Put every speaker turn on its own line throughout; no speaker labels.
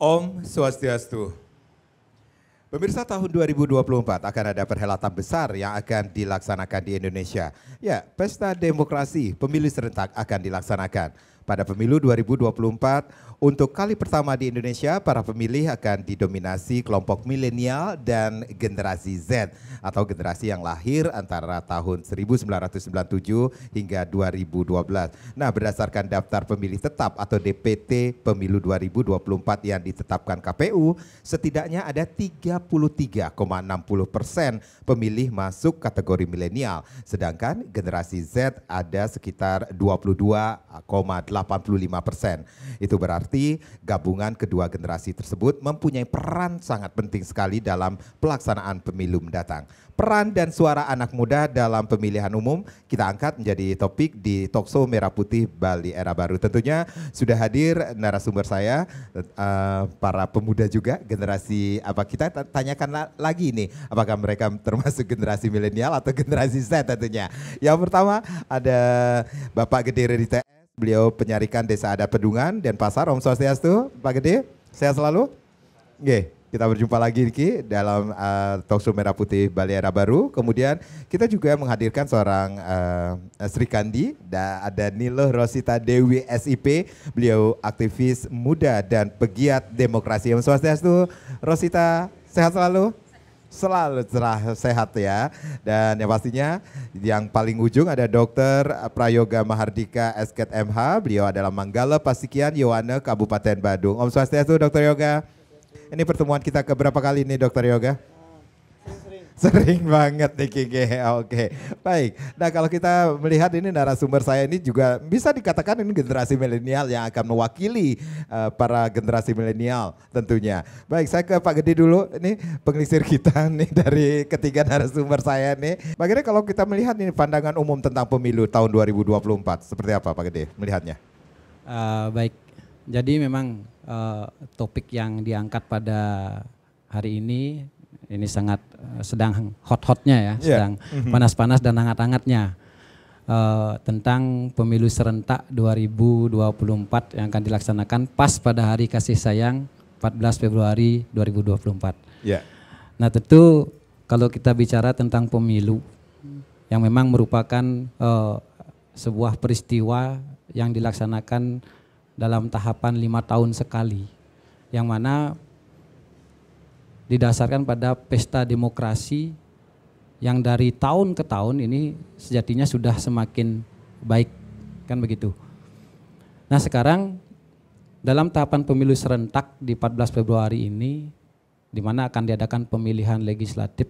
Om Swastiastu. Pemirsa, tahun 2024 akan ada perhelatan besar yang akan dilaksanakan di Indonesia. Ya, Pesta Demokrasi Pemilu Serentak akan dilaksanakan. Pada pemilu 2024, untuk kali pertama di Indonesia, para pemilih akan didominasi kelompok milenial dan generasi Z atau generasi yang lahir antara tahun 1997 hingga 2012. Nah, berdasarkan daftar pemilih tetap atau DPT pemilu 2024 yang ditetapkan KPU, setidaknya ada 33,60% pemilih masuk kategori milenial, sedangkan generasi Z ada sekitar 22,85%. Itu berarti gabungan kedua generasi tersebut mempunyai peran sangat penting sekali dalam pelaksanaan pemilu mendatang. Peran dan suara anak muda dalam pemilihan umum kita angkat menjadi topik di Talkshow Merah Putih Bali Era Baru. Tentunya sudah hadir narasumber saya, para pemuda juga, generasi apa, kita tanyakan lagi nih, apakah mereka termasuk generasi milenial atau generasi Z tentunya. Yang pertama ada Bapak Gede Redi TS. Beliau penyarikan Desa Adat Pedungan dan Pasar. Om Swastiastu, Pak Gede, sehat selalu? Oke, kita berjumpa lagi Ki dalam Talkshow Merah Putih Bali Era Baru. Kemudian kita juga menghadirkan seorang Sri Kandi, ada Niluh Rosita Dewi SIP. Beliau aktivis muda dan pegiat demokrasi. Om Swastiastu, Rosita, sehat selalu? Selalu cerah sehat ya. Dan yang pastinya yang paling ujung ada Dr. Prayoga Mahardika SKET MH. Beliau adalah Manggala Pasikian Yowana Kabupaten Badung. Om Swastiastu, Dr. Yoga. Ini pertemuan kita keberapa kali nih Dr. Yoga? Sering banget nih Kiki. Oke, baik. Nah, kalau kita melihat ini narasumber saya ini juga bisa dikatakan ini generasi milenial yang akan mewakili para generasi milenial tentunya. Baik, saya ke Pak Gede dulu. Ini pengelisir kita nih dari ketiga narasumber saya nih. Bagaimana kalau kita melihat ini pandangan umum tentang pemilu tahun 2024, seperti apa Pak Gede melihatnya?
Baik, jadi memang topik yang diangkat pada hari ini sangat sedang hot-hotnya ya, sedang panas-panas dan hangat-hangatnya tentang pemilu serentak 2024 yang akan dilaksanakan pas pada hari kasih sayang 14 Februari 2024. Yeah. Nah, tentu kalau kita bicara tentang pemilu yang memang merupakan sebuah peristiwa yang dilaksanakan dalam tahapan 5 tahun sekali, yang mana didasarkan pada pesta demokrasi yang dari tahun ke tahun ini sejatinya sudah semakin baik, kan begitu. Nah, sekarang dalam tahapan pemilu serentak di 14 Februari ini, di mana akan diadakan pemilihan legislatif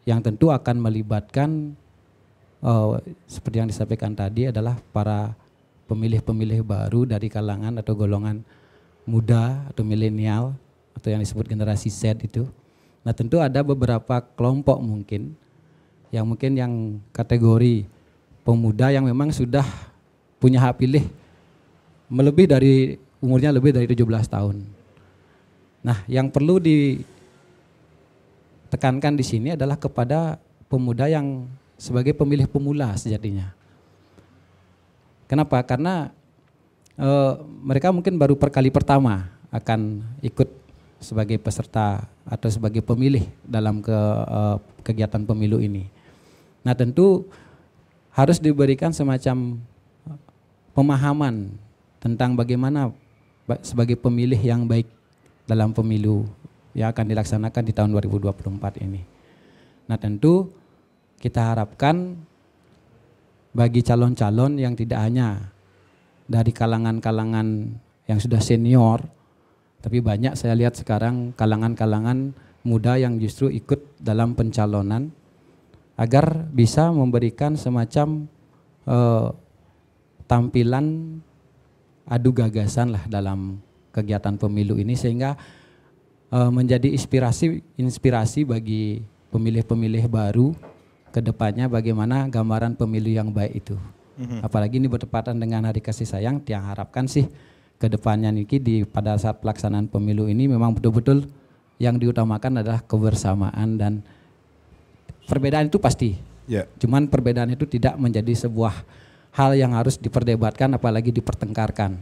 yang tentu akan melibatkan seperti yang disampaikan tadi adalah para pemilih-pemilih baru dari kalangan atau golongan muda atau milenial atau yang disebut generasi Z itu. Nah, tentu ada beberapa kelompok mungkin yang kategori pemuda yang memang sudah punya hak pilih umurnya lebih dari 17 tahun. Nah, yang perlu ditekankan di sini adalah kepada pemuda yang sebagai pemilih pemula sejatinya. Kenapa? Karena mereka mungkin baru kali pertama akan ikut sebagai peserta atau sebagai pemilih dalam kegiatan pemilu ini. Nah, tentu harus diberikan semacam pemahaman tentang bagaimana sebagai pemilih yang baik dalam pemilu yang akan dilaksanakan di tahun 2024 ini. Nah, tentu kita harapkan bagi calon-calon yang tidak hanya dari kalangan-kalangan yang sudah senior, tapi banyak saya lihat sekarang kalangan-kalangan muda yang justru ikut dalam pencalonan agar bisa memberikan semacam tampilan adu gagasan lah dalam kegiatan pemilu ini, sehingga menjadi inspirasi bagi pemilih-pemilih baru ke depannya bagaimana gambaran pemilu yang baik itu. Apalagi ini bertepatan dengan hari kasih sayang, yang harapkan sih ke depannya niki pada saat pelaksanaan pemilu ini memang betul-betul yang diutamakan adalah kebersamaan, dan perbedaan itu pasti. Cuman perbedaan itu tidak menjadi sebuah hal yang harus diperdebatkan apalagi dipertengkarkan.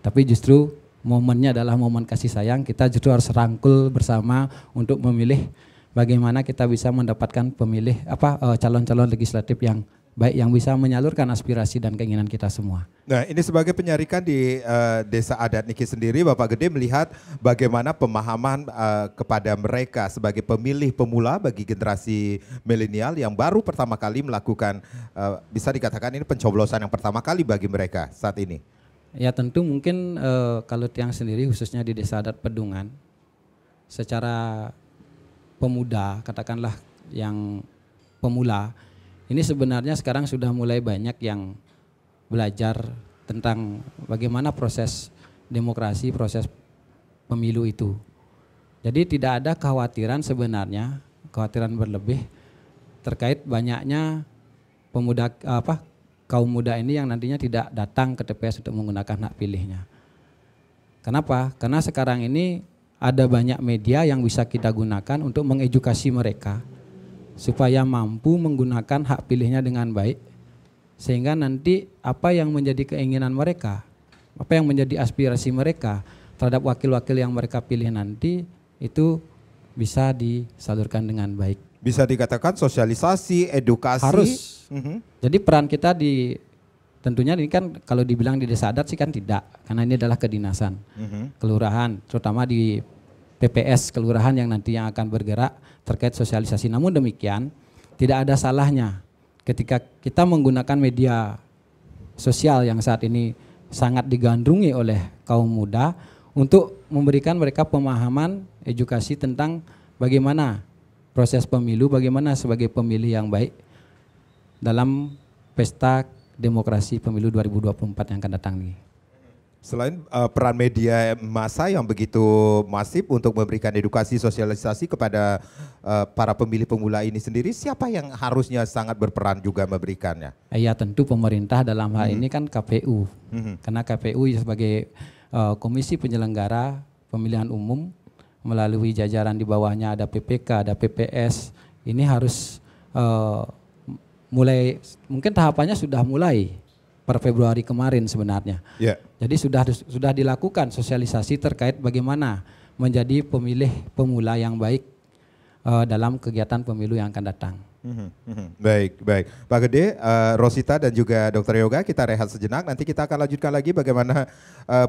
Tapi justru momennya adalah momen kasih sayang, kita justru harus rangkul bersama untuk memilih bagaimana kita bisa mendapatkan pemilih calon-calon legislatif yang baik, yang bisa menyalurkan aspirasi dan keinginan kita semua.
Nah, ini sebagai penyarikan di Desa Adat Niki sendiri, Bapak Gede melihat bagaimana pemahaman kepada mereka sebagai pemilih pemula bagi generasi milenial yang baru pertama kali melakukan, bisa dikatakan ini pencoblosan yang pertama kali bagi mereka saat ini.
Ya tentu mungkin kalau Tiang sendiri khususnya di Desa Adat Pedungan, secara pemuda, katakanlah yang pemula, ini sebenarnya sekarang sudah mulai banyak yang belajar tentang bagaimana proses demokrasi, proses pemilu itu. Jadi tidak ada kekhawatiran sebenarnya, kekhawatiran berlebih terkait banyaknya pemuda kaum muda ini yang nantinya tidak datang ke TPS untuk menggunakan hak pilihnya. Kenapa? Karena sekarang ini ada banyak media yang bisa kita gunakan untuk mengedukasi mereka supaya mampu menggunakan hak pilihnya dengan baik, sehingga nanti apa yang menjadi keinginan mereka, apa yang menjadi aspirasi mereka terhadap wakil-wakil yang mereka pilih nanti itu bisa disalurkan dengan baik.
Bisa dikatakan sosialisasi, edukasi.
Harus. Jadi peran kita tentunya ini kan kalau dibilang di Desa Adat sih kan tidak, karena ini adalah kedinasan, kelurahan, terutama di PPS kelurahan yang nanti yang akan bergerak terkait sosialisasi. Namun demikian tidak ada salahnya ketika kita menggunakan media sosial yang saat ini sangat digandrungi oleh kaum muda untuk memberikan mereka pemahaman, edukasi tentang bagaimana proses pemilu, bagaimana sebagai pemilih yang baik dalam pesta demokrasi pemilu 2024 yang akan datang nih.
Selain peran media massa yang begitu masif untuk memberikan edukasi sosialisasi kepada para pemilih pemula ini sendiri, siapa yang harusnya sangat berperan juga memberikannya?
Ya tentu pemerintah dalam hal ini kan KPU, karena KPU sebagai komisi penyelenggara pemilihan umum melalui jajaran di bawahnya ada PPK, ada PPS, ini harus mulai, mungkin tahapannya sudah mulai per Februari kemarin sebenarnya. Jadi sudah dilakukan sosialisasi terkait bagaimana menjadi pemilih pemula yang baik dalam kegiatan pemilu yang akan datang.
Baik. Pak Gede, Rosita dan juga Dr. Yoga, kita rehat sejenak. Nanti kita akan lanjutkan lagi bagaimana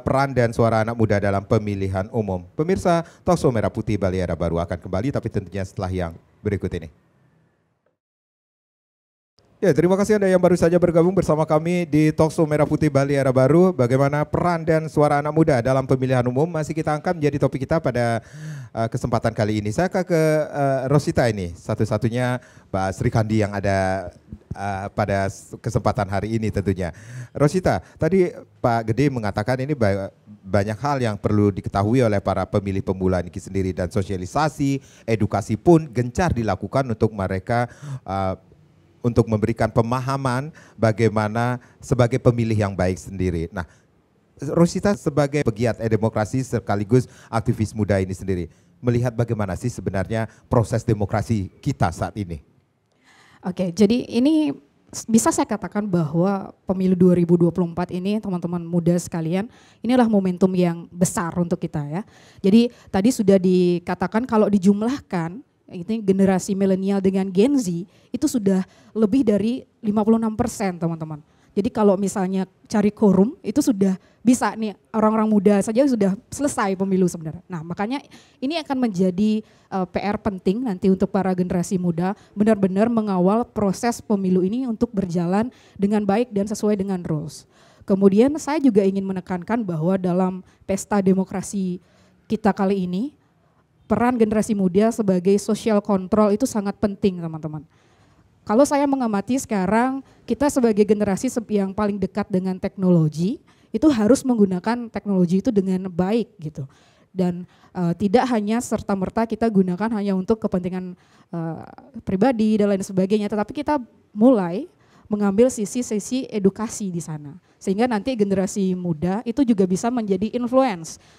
peran dan suara anak muda dalam pemilihan umum. Pemirsa, Talkshow Merah Putih Bali Era Baru akan kembali, tapi tentunya setelah yang berikut ini. Ya, terima kasih Anda yang baru saja bergabung bersama kami di Talkshow Merah Putih Bali Era Baru. Bagaimana peran dan suara anak muda dalam pemilihan umum masih kita angkat menjadi topik kita pada kesempatan kali ini. Saya ke Rosita ini, satu-satunya Pak Sri Kandi yang ada pada kesempatan hari ini tentunya. Rosita, tadi Pak Gede mengatakan ini banyak hal yang perlu diketahui oleh para pemilih pemula Niki sendiri, dan sosialisasi, edukasi pun gencar dilakukan untuk mereka untuk memberikan pemahaman bagaimana sebagai pemilih yang baik sendiri. Nah, Rosita sebagai pegiat demokrasi sekaligus aktivis muda ini sendiri, melihat bagaimana sih sebenarnya proses demokrasi kita saat ini?
Oke, jadi ini bisa saya katakan bahwa pemilu 2024 ini teman-teman muda sekalian, inilah momentum yang besar untuk kita ya. Jadi tadi sudah dikatakan kalau dijumlahkan, ini generasi milenial dengan Gen Z itu sudah lebih dari 56% teman-teman. Jadi kalau misalnya cari quorum itu sudah bisa nih, orang-orang muda saja sudah selesai pemilu sebenarnya. Nah makanya ini akan menjadi PR penting nanti untuk para generasi muda benar-benar mengawal proses pemilu ini untuk berjalan dengan baik dan sesuai dengan rules. Kemudian saya juga ingin menekankan bahwa dalam pesta demokrasi kita kali ini, peran generasi muda sebagai social control itu sangat penting teman-teman. Kalau saya mengamati sekarang, kita sebagai generasi yang paling dekat dengan teknologi, itu harus menggunakan teknologi itu dengan baik gitu. Dan tidak hanya serta-merta kita gunakan hanya untuk kepentingan pribadi dan lain sebagainya, tetapi kita mulai mengambil sisi edukasi di sana. Sehingga nanti generasi muda itu juga bisa menjadi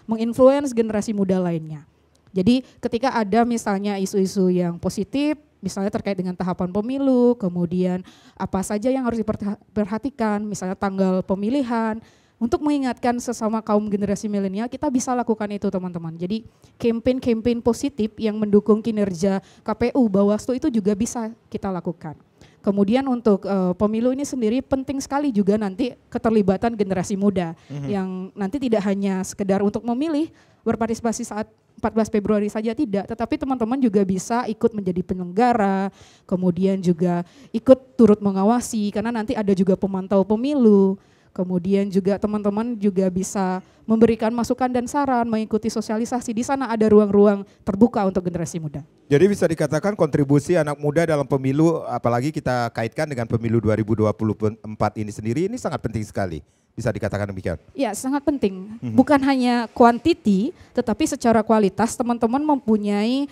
menginfluence generasi muda lainnya. Jadi ketika ada misalnya isu-isu yang positif, misalnya terkait dengan tahapan pemilu, kemudian apa saja yang harus diperhatikan, misalnya tanggal pemilihan, untuk mengingatkan sesama kaum generasi milenial, kita bisa lakukan itu teman-teman. Jadi campaign-campaign positif yang mendukung kinerja KPU, Bawaslu itu juga bisa kita lakukan. Kemudian untuk pemilu ini sendiri penting sekali juga nanti keterlibatan generasi muda yang nanti tidak hanya sekedar untuk memilih berpartisipasi saat 14 Februari saja tidak, tetapi teman-teman juga bisa ikut menjadi penyelenggara, kemudian juga ikut turut mengawasi karena nanti ada juga pemantau pemilu. Kemudian juga teman-teman juga bisa memberikan masukan dan saran, mengikuti sosialisasi. Di sana ada ruang-ruang terbuka untuk generasi muda.
Jadi bisa dikatakan kontribusi anak muda dalam pemilu, apalagi kita kaitkan dengan pemilu 2024 ini sendiri, ini sangat penting sekali. Bisa dikatakan demikian?
Ya, sangat penting. Bukan hanya kuantiti, tetapi secara kualitas teman-teman mempunyai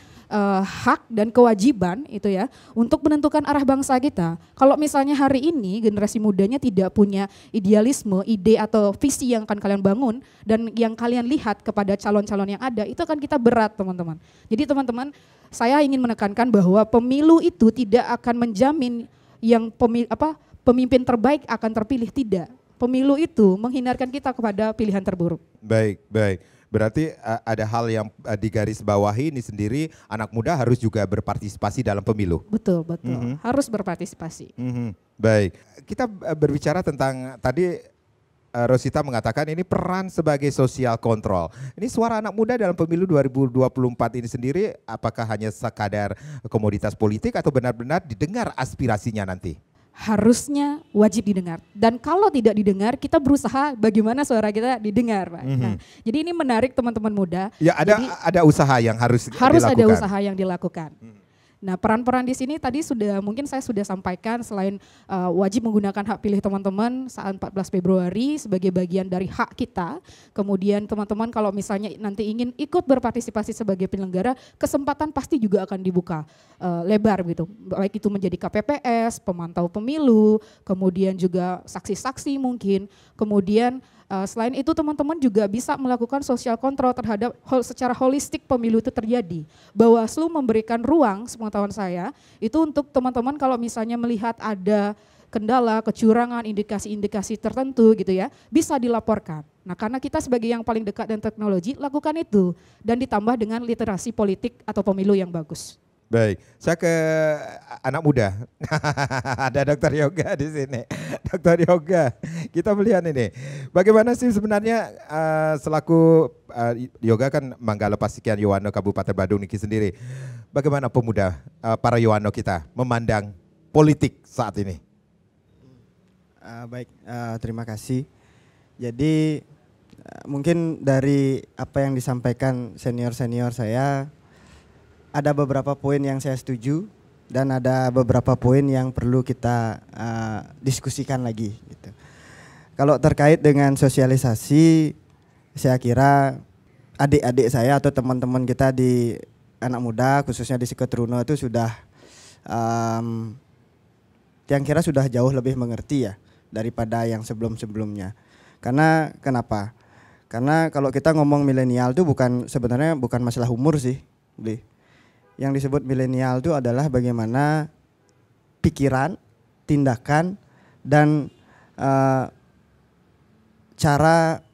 hak dan kewajiban itu ya untuk menentukan arah bangsa kita. Kalau misalnya hari ini generasi mudanya tidak punya idealisme, ide atau visi yang akan kalian bangun dan yang kalian lihat kepada calon-calon yang ada, itu akan kita berat teman-teman. Jadi teman-teman, saya ingin menekankan bahwa pemilu itu tidak akan menjamin yang pemimpin terbaik akan terpilih, tidak. Pemilu itu menghindarkan kita kepada pilihan terburuk.
Baik, baik. Berarti ada hal yang digarisbawahi ini sendiri, anak muda harus juga berpartisipasi dalam pemilu.
Betul, betul. Harus berpartisipasi.
Baik, kita berbicara tentang tadi Rosita mengatakan ini peran sebagai sosial kontrol. Ini suara anak muda dalam pemilu 2024 ini sendiri apakah hanya sekadar komoditas politik atau benar-benar didengar aspirasinya nanti?
Harusnya wajib didengar. Dan kalau tidak didengar, kita berusaha bagaimana suara kita didengar, Pak. Nah, jadi ini menarik teman-teman muda.
Ya, ada usaha yang harus dilakukan.
Ada usaha yang dilakukan. Nah, peran-peran di sini tadi mungkin saya sudah sampaikan selain wajib menggunakan hak pilih teman-teman saat 14 Februari sebagai bagian dari hak kita. Kemudian teman-teman kalau misalnya nanti ingin ikut berpartisipasi sebagai penyelenggara, kesempatan pasti juga akan dibuka lebar gitu. Baik itu menjadi KPPS, pemantau pemilu, kemudian juga saksi-saksi mungkin. Kemudian selain itu teman-teman juga bisa melakukan sosial kontrol terhadap secara holistik pemilu itu terjadi. Bawaslu memberikan ruang, sepengetahuan saya, itu untuk teman-teman kalau misalnya melihat ada kendala, kecurangan, indikasi-indikasi tertentu gitu ya, bisa dilaporkan. Nah karena kita sebagai yang paling dekat dengan teknologi, lakukan itu. Dan ditambah dengan literasi politik atau pemilu yang bagus.
Baik, saya ke anak muda. Ada Dr. Yoga di sini. Dr. Yoga, kita melihat ini. Bagaimana sih sebenarnya selaku Yoga kan Manggala Pasikian Yowano Kabupaten Badung Niki sendiri. Bagaimana pemuda para Yowano kita memandang politik saat ini?
Baik, terima kasih. Jadi mungkin dari apa yang disampaikan senior-senior saya, ada beberapa poin yang saya setuju dan ada beberapa poin yang perlu kita diskusikan lagi gitu. Kalau terkait dengan sosialisasi, saya kira adik-adik saya atau teman-teman kita di anak muda khususnya di Seketeruno itu sudah yang kira sudah jauh lebih mengerti ya daripada yang sebelum-sebelumnya. Karena kenapa? Karena kalau kita ngomong milenial itu sebenarnya bukan masalah umur sih, Bli. Yang disebut milenial itu adalah bagaimana pikiran, tindakan, dan cara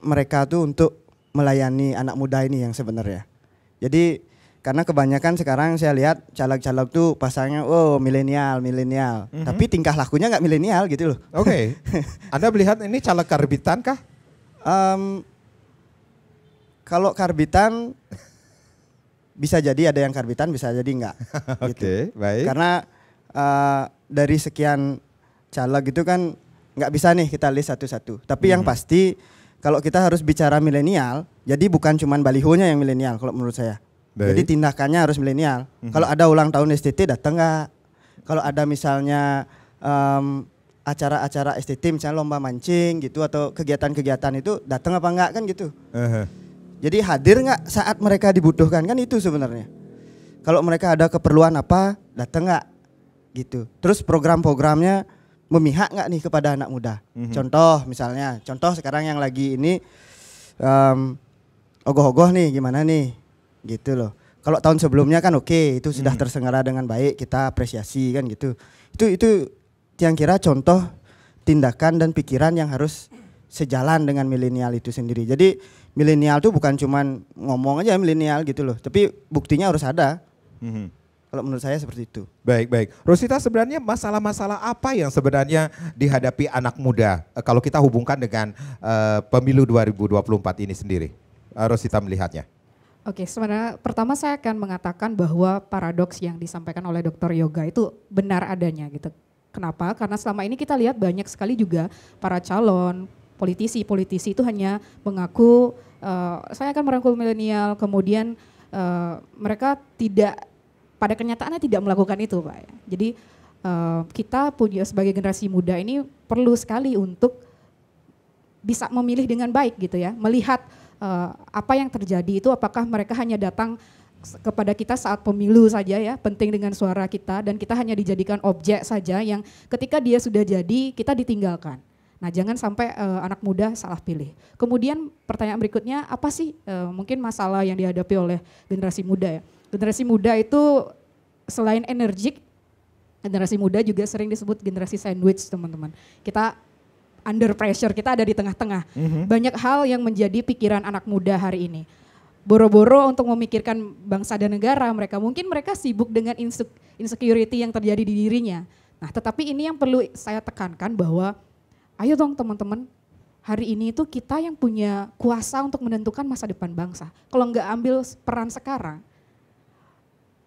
mereka tuh untuk melayani anak muda ini yang sebenarnya. Jadi karena kebanyakan sekarang saya lihat caleg-caleg tuh pasangnya milenial, tapi tingkah lakunya nggak milenial gitu loh.
Oke. Anda melihat ini caleg karbitan kah?
Kalau karbitan bisa jadi ada yang karbitan, bisa jadi enggak.
Oke, baik.
Karena dari sekian caleg itu kan nggak bisa nih kita list satu-satu. Tapi yang pasti kalau kita harus bicara milenial, jadi bukan cuman balihonya yang milenial kalau menurut saya. Baik. Jadi tindakannya harus milenial. Kalau ada ulang tahun STT datang nggak? Kalau ada misalnya acara-acara STT misalnya lomba mancing gitu atau kegiatan-kegiatan itu datang apa enggak kan gitu. Jadi hadir nggak saat mereka dibutuhkan kan itu sebenarnya. Kalau mereka ada keperluan apa datang nggak gitu. Terus program-programnya memihak nggak nih kepada anak muda. Contoh sekarang yang lagi ini ogoh-ogoh nih gimana nih gitu loh. Kalau tahun sebelumnya kan oke, itu sudah terselenggara dengan baik, kita apresiasi kan gitu. Itu yang kira contoh tindakan dan pikiran yang harus sejalan dengan milenial itu sendiri. Jadi milenial itu bukan cuman ngomong aja milenial gitu loh, tapi buktinya harus ada. Kalau menurut saya seperti itu.
Baik. Rosita, sebenarnya masalah-masalah apa yang sebenarnya dihadapi anak muda kalau kita hubungkan dengan pemilu 2024 ini sendiri? Rosita melihatnya.
Oke, sebenarnya pertama saya akan mengatakan bahwa paradoks yang disampaikan oleh Dr. Yoga itu benar adanya gitu. Kenapa? Karena selama ini kita lihat banyak sekali juga para calon politisi itu hanya mengaku saya akan merangkul milenial, kemudian mereka tidak pada kenyataannya tidak melakukan itu, Pak. Jadi kita punya sebagai generasi muda ini perlu sekali untuk bisa memilih dengan baik gitu ya, melihat apa yang terjadi itu apakah mereka hanya datang kepada kita saat pemilu saja ya, penting dengan suara kita dan kita hanya dijadikan objek saja yang ketika dia sudah jadi kita ditinggalkan. Nah, jangan sampai anak muda salah pilih. Kemudian pertanyaan berikutnya, apa sih mungkin masalah yang dihadapi oleh generasi muda ya? Generasi muda itu selain energik, generasi muda juga sering disebut generasi sandwich, teman-teman. Kita under pressure, kita ada di tengah-tengah. Banyak hal yang menjadi pikiran anak muda hari ini. Boro-boro untuk memikirkan bangsa dan negara, mereka sibuk dengan insecurity yang terjadi di dirinya. Nah, tetapi ini yang perlu saya tekankan bahwa ayo dong teman-teman, hari ini itu kita yang punya kuasa untuk menentukan masa depan bangsa. Kalau nggak ambil peran sekarang,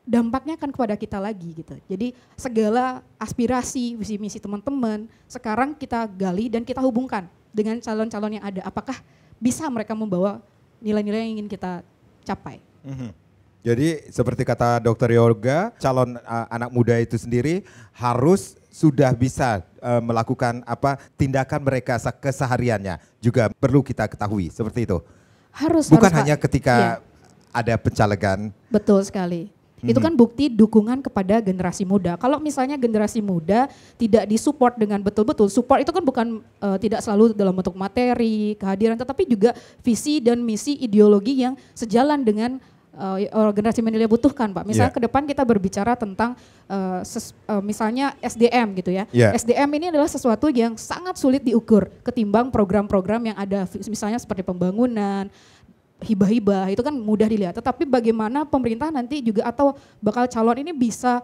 dampaknya akan kepada kita lagi gitu. Jadi segala aspirasi, visi misi teman-teman sekarang kita gali dan kita hubungkan dengan calon-calon yang ada. Apakah bisa mereka membawa nilai-nilai yang ingin kita capai?
Jadi seperti kata Dr. Yoga, calon anak muda itu sendiri harus sudah bisa melakukan tindakan mereka kesehariannya juga perlu kita ketahui seperti itu. Bukan hanya ketika ada pencalegan.
Betul sekali. Itu kan bukti dukungan kepada generasi muda. Kalau misalnya generasi muda tidak disupport dengan betul-betul, support itu kan bukan tidak selalu dalam bentuk materi, kehadiran, tetapi juga visi dan misi ideologi yang sejalan dengan generasi milenial butuhkan, Pak. Misalnya ke depan kita berbicara tentang misalnya SDM gitu ya. SDM ini adalah sesuatu yang sangat sulit diukur ketimbang program-program yang ada, misalnya seperti pembangunan, hibah-hibah, itu kan mudah dilihat. Tetapi bagaimana pemerintah nanti juga atau bakal calon ini bisa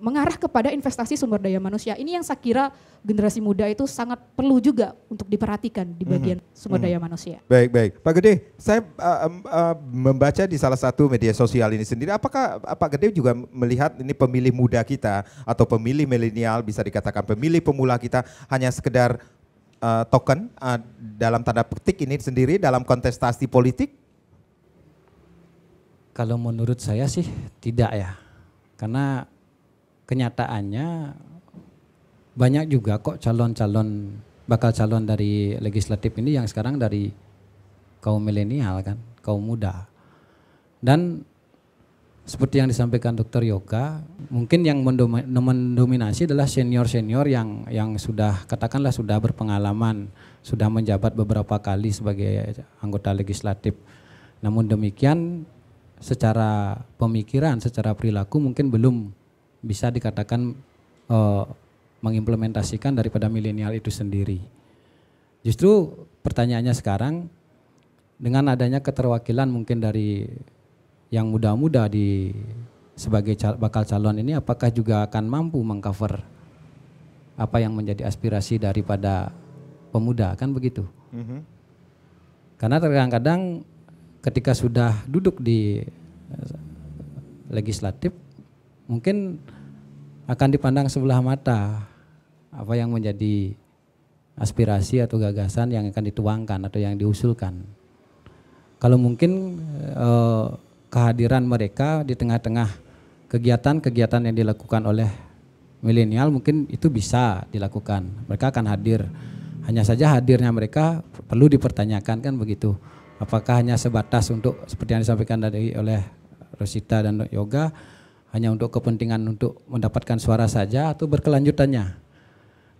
mengarah kepada investasi sumber daya manusia. Ini yang saya kira generasi muda itu sangat perlu juga untuk diperhatikan di bagian sumber daya manusia.
Baik. Pak Gede, saya membaca di salah satu media sosial ini sendiri, apakah Pak Gede juga melihat ini pemilih muda kita atau pemilih milenial, bisa dikatakan pemilih pemula kita hanya sekedar token dalam tanda petik ini sendiri dalam kontestasi politik?
Kalau menurut saya sih tidak ya, karena kenyataannya banyak juga kok bakal calon dari legislatif ini yang sekarang dari kaum milenial kan, kaum muda. Dan seperti yang disampaikan Dr. Yoga, mungkin yang mendominasi adalah senior-senior yang sudah katakanlah sudah berpengalaman, sudah menjabat beberapa kali sebagai anggota legislatif. Namun demikian secara pemikiran, secara perilaku mungkin belum bisa dikatakan mengimplementasikan daripada milenial itu sendiri. Justru pertanyaannya sekarang dengan adanya keterwakilan mungkin dari yang muda-muda sebagai bakal calon ini, apakah juga akan mampu mengcover apa yang menjadi aspirasi daripada pemuda, kan begitu? Karena terkadang ketika sudah duduk di legislatif mungkin akan dipandang sebelah mata apa yang menjadi aspirasi atau gagasan yang akan dituangkan atau yang diusulkan. Kalau mungkin kehadiran mereka di tengah-tengah kegiatan-kegiatan yang dilakukan oleh milenial mungkin itu bisa dilakukan. Mereka akan hadir. Hanya saja hadirnya mereka perlu dipertanyakan, kan begitu. Apakah hanya sebatas untuk seperti yang disampaikan tadi oleh Rosita dan Yoga, hanya untuk kepentingan untuk mendapatkan suara saja atau berkelanjutannya.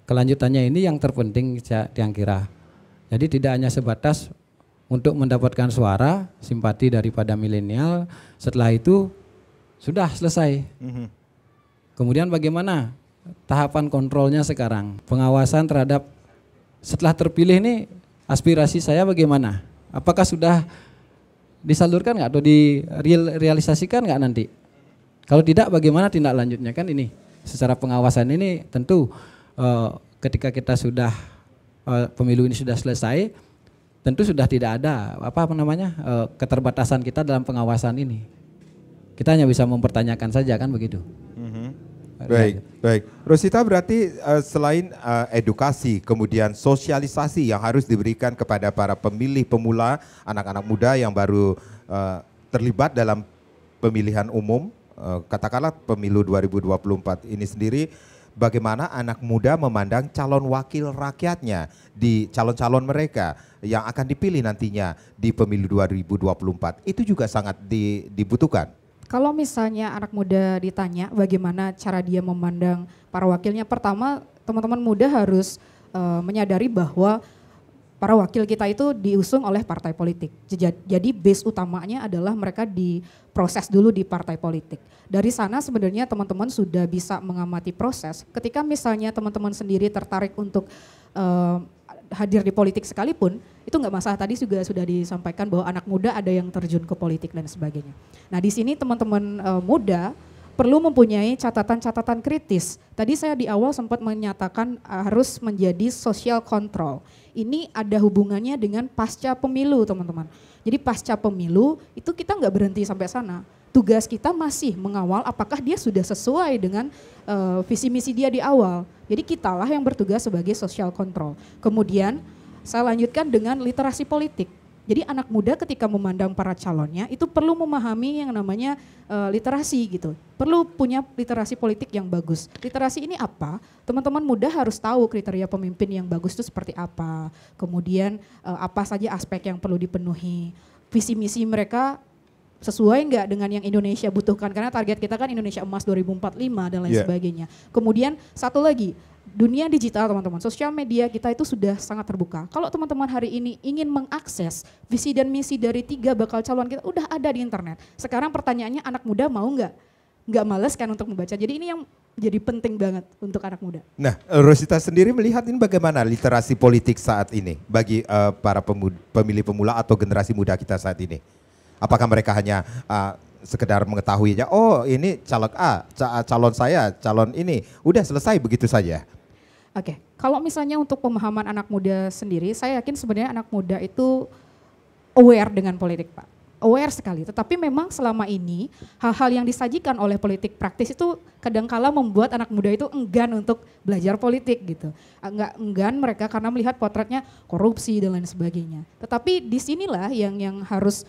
Kelanjutannya ini yang terpenting yang kira. Jadi tidak hanya sebatas untuk mendapatkan suara, simpati daripada milenial, setelah itu sudah selesai. Kemudian bagaimana tahapan kontrolnya sekarang? Pengawasan terhadap setelah terpilih ini aspirasi saya bagaimana? Apakah sudah disalurkan nggak atau direalisasikan nggak nanti? Kalau tidak, bagaimana tindak lanjutnya? Kan ini secara pengawasan ini tentu ketika kita sudah pemilu ini sudah selesai, tentu sudah tidak ada keterbatasan kita dalam pengawasan ini. Kita hanya bisa mempertanyakan saja, kan begitu.
Baik. Rosita, berarti selain edukasi, kemudian sosialisasi yang harus diberikan kepada para pemilih pemula, anak-anak muda yang baru terlibat dalam pemilihan umum, katakanlah pemilu 2024 ini sendiri, bagaimana anak muda memandang calon wakil rakyatnya di calon-calon mereka yang akan dipilih nantinya di pemilu 2024, itu juga sangat dibutuhkan.
Kalau misalnya anak muda ditanya bagaimana cara dia memandang para wakilnya, pertama teman-teman muda harus menyadari bahwa para wakil kita itu diusung oleh partai politik. Jadi base utamanya adalah mereka diproses dulu di partai politik. Dari sana sebenarnya teman-teman sudah bisa mengamati proses. Ketika misalnya teman-teman sendiri tertarik untuk hadir di politik sekalipun, itu nggak masalah. Tadi juga sudah disampaikan bahwa anak muda ada yang terjun ke politik dan sebagainya. Nah di sini teman-teman muda perlu mempunyai catatan-catatan kritis. Tadi saya di awal sempat menyatakan harus menjadi social control. Ini ada hubungannya dengan pasca pemilu, teman-teman. Jadi pasca pemilu itu kita nggak berhenti sampai sana. Tugas kita masih mengawal apakah dia sudah sesuai dengan visi misi dia di awal. Jadi kitalah yang bertugas sebagai social control. Kemudian saya lanjutkan dengan literasi politik. Jadi anak muda ketika memandang para calonnya itu perlu memahami yang namanya literasi gitu. Perlu punya literasi politik yang bagus. Literasi ini apa? Teman-teman muda harus tahu kriteria pemimpin yang bagus itu seperti apa. Kemudian apa saja aspek yang perlu dipenuhi. Visi misi mereka sesuai enggak dengan yang Indonesia butuhkan, karena target kita kan Indonesia Emas 2045 dan lain sebagainya. Kemudian satu lagi, dunia digital teman-teman, sosial media kita itu sudah sangat terbuka. Kalau teman-teman hari ini ingin mengakses visi dan misi dari 3 bakal calon kita, udah ada di internet. Sekarang pertanyaannya anak muda mau nggak? Nggak males kan untuk membaca, jadi ini yang jadi penting banget untuk anak muda.
Nah, Rosita sendiri melihat ini bagaimana literasi politik saat ini bagi para pemilih pemula atau generasi muda kita saat ini? Apakah mereka hanya sekedar mengetahui aja, oh ini caleg A, calon saya, calon ini, udah selesai begitu saja?
Oke, kalau misalnya untuk pemahaman anak muda sendiri, saya yakin sebenarnya anak muda itu aware dengan politik, Pak. Aware sekali, tetapi memang selama ini hal-hal yang disajikan oleh politik praktis itu kadangkala membuat anak muda itu enggan untuk belajar politik gitu. Enggak enggan mereka karena melihat potretnya korupsi dan lain sebagainya. Tetapi disinilah yang harus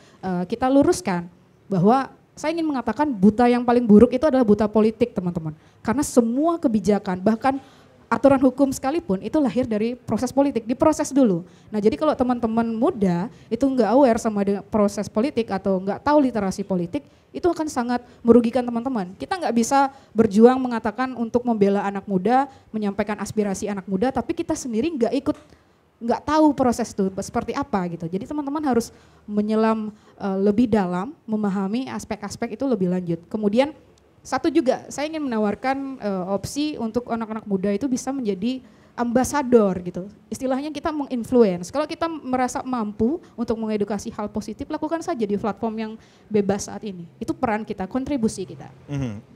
kita luruskan, bahwa saya ingin mengatakan buta yang paling buruk itu adalah buta politik, teman-teman. Karena semua kebijakan, bahkan aturan hukum sekalipun itu lahir dari proses politik, diproses dulu. Nah jadi kalau teman-teman muda itu nggak aware sama dengan proses politik atau nggak tahu literasi politik, itu akan sangat merugikan teman-teman. Kita nggak bisa berjuang mengatakan untuk membela anak muda, menyampaikan aspirasi anak muda, tapi kita sendiri nggak tahu proses itu seperti apa gitu. Jadi teman-teman harus menyelam lebih dalam, memahami aspek-aspek itu lebih lanjut. Kemudian satu juga, saya ingin menawarkan opsi untuk anak-anak muda itu bisa menjadi ambasador gitu. Istilahnya kita menginfluence. Kalau kita merasa mampu untuk mengedukasi hal positif, lakukan saja di platform yang bebas saat ini. Itu peran kita, kontribusi kita.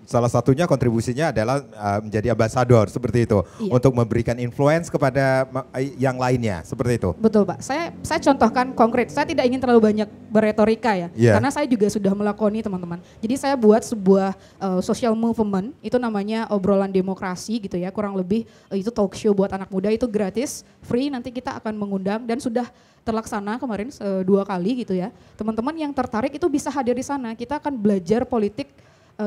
Salah satunya kontribusinya adalah menjadi ambasador seperti itu. Iya. Untuk memberikan influence kepada yang lainnya, seperti itu.
Betul Pak, saya contohkan konkret. Saya tidak ingin terlalu banyak berretorika ya. Yeah. Karena saya juga sudah melakoni teman-teman. Jadi saya buat sebuah social movement, itu namanya obrolan demokrasi gitu ya. Kurang lebih itu talk show buat anak muda, itu gratis, free, nanti kita akan mengundang dan sudah terlaksana kemarin 2 kali gitu ya. Teman-teman yang tertarik itu bisa hadir di sana, kita akan belajar politik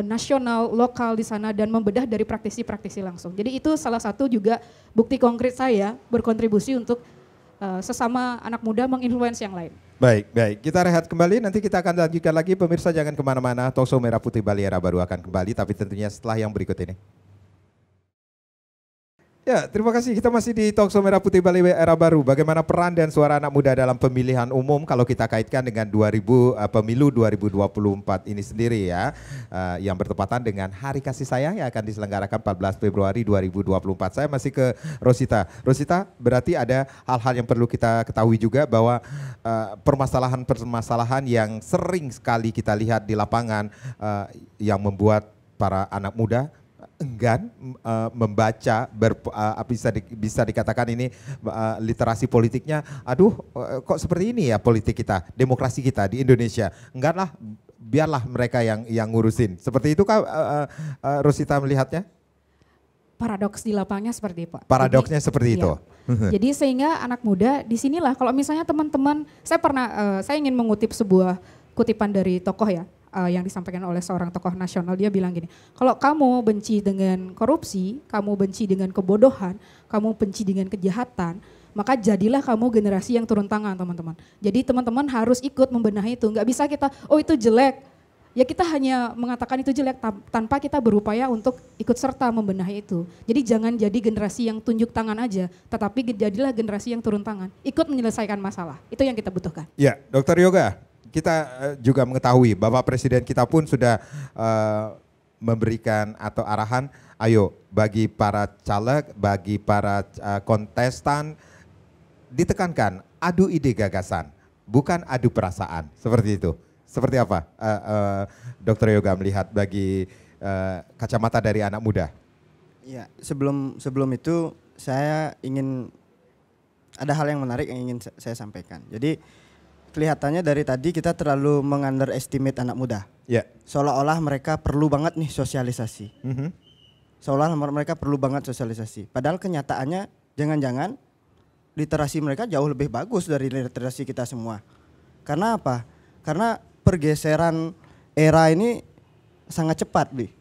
nasional, lokal di sana dan membedah dari praktisi-praktisi langsung. Jadi itu salah satu juga bukti konkret saya berkontribusi untuk sesama anak muda menginfluence yang lain.
Baik, kita rehat kembali, nanti kita akan lanjutkan lagi. Pemirsa jangan kemana-mana, Talkshow Merah Putih Bali Era baru akan kembali, tapi tentunya setelah yang berikut ini. Ya, terima kasih. Kita masih di Talkshow Merah Putih Bali Era Baru. Bagaimana peran dan suara anak muda dalam pemilihan umum kalau kita kaitkan dengan pemilu 2024 ini sendiri ya. Yang bertepatan dengan Hari Kasih Sayang yang akan diselenggarakan 14 Februari 2024. Saya masih ke Rosita. Rosita, berarti ada hal-hal yang perlu kita ketahui juga bahwa permasalahan-permasalahan yang sering sekali kita lihat di lapangan yang membuat para anak muda enggan membaca, bisa dikatakan ini literasi politiknya, kok seperti ini ya politik kita, demokrasi kita di Indonesia, enggak lah, biarlah mereka yang ngurusin. Seperti itu kah Rosita melihatnya?
Paradoks di lapangnya seperti itu, Pak.
Paradoksnya seperti itu.
Jadi sehingga anak muda di sinilah, kalau misalnya teman-teman, saya ingin mengutip sebuah kutipan dari tokoh ya, yang disampaikan oleh seorang tokoh nasional. Dia bilang gini, kalau kamu benci dengan korupsi, kamu benci dengan kebodohan, kamu benci dengan kejahatan, maka jadilah kamu generasi yang turun tangan, teman-teman. Jadi teman-teman harus ikut membenahi itu. Nggak bisa kita, oh itu jelek, ya kita hanya mengatakan itu jelek tanpa kita berupaya untuk ikut serta membenahi itu. Jadi jangan jadi generasi yang tunjuk tangan aja, tetapi jadilah generasi yang turun tangan, ikut menyelesaikan masalah. Itu yang kita butuhkan.
Ya, Dr. Yoga, kita juga mengetahui Bapak Presiden kita pun sudah memberikan atau arahan, ayo bagi para caleg, bagi para kontestan, ditekankan adu ide gagasan, bukan adu perasaan, seperti itu. Seperti apa Dr. Yoga melihat bagi kacamata dari anak muda?
Ya, sebelum itu saya ingin, ada hal yang menarik yang ingin saya sampaikan. Jadi kelihatannya dari tadi kita terlalu mengunderestimate anak muda.
Yeah.
Seolah-olah mereka perlu banget nih sosialisasi. Seolah mereka perlu banget sosialisasi. Padahal kenyataannya jangan-jangan literasi mereka jauh lebih bagus dari literasi kita semua. Karena apa? Karena pergeseran era ini sangat cepat, Bi.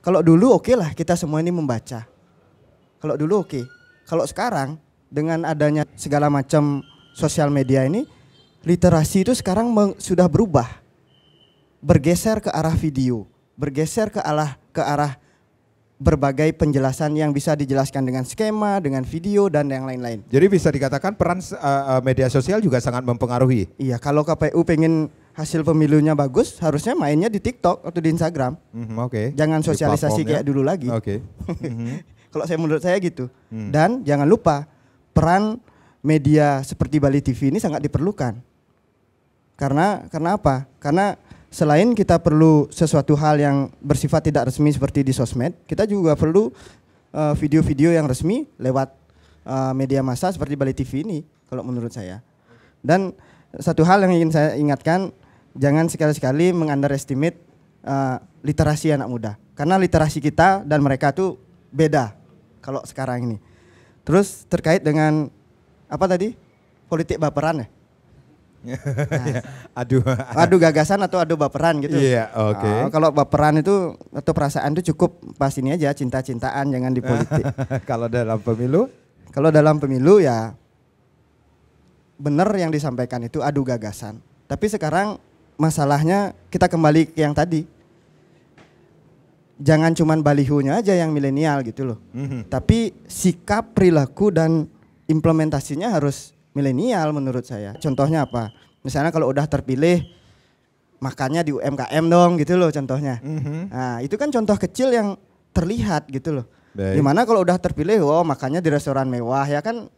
Kalau dulu oke lah kita semua ini membaca. Kalau dulu oke. Kalau sekarang dengan adanya segala macam sosial media ini, literasi itu sekarang sudah berubah, bergeser ke arah video, bergeser ke arah berbagai penjelasan yang bisa dijelaskan dengan skema, dengan video dan yang lain-lain.
Jadi bisa dikatakan peran media sosial juga sangat mempengaruhi.
Iya, kalau KPU pengen hasil pemilunya bagus, harusnya mainnya di TikTok atau di Instagram.
Oke.
Jangan sosialisasi kayak dulu lagi.
Oke.
Kalau menurut saya gitu. Dan jangan lupa peran media seperti Bali TV ini sangat diperlukan. Karena apa? Karena selain kita perlu sesuatu hal yang bersifat tidak resmi seperti di sosmed, kita juga perlu video-video yang resmi lewat media massa seperti Bali TV ini, kalau menurut saya. Dan satu hal yang ingin saya ingatkan, jangan sekali-sekali mengunderestimate literasi anak muda. Karena literasi kita dan mereka tuh beda kalau sekarang ini. Terus terkait dengan apa tadi? Politik baperan ya? Adu gagasan atau adu baperan gitu.
Iya, oke.
Kalau baperan itu atau perasaan itu cukup pas ini aja, cinta-cintaan, jangan di politik.
Kalau dalam pemilu?
Kalau dalam pemilu ya benar yang disampaikan itu adu gagasan. Tapi sekarang masalahnya kita kembali ke yang tadi. Jangan cuman balihonya aja yang milenial gitu loh. Tapi sikap, perilaku dan implementasinya harus milenial menurut saya. Contohnya apa? Misalnya kalau udah terpilih makannya di UMKM dong gitu loh contohnya. Nah, itu kan contoh kecil yang terlihat gitu loh. Dimana kalau udah terpilih, makannya di restoran mewah ya kan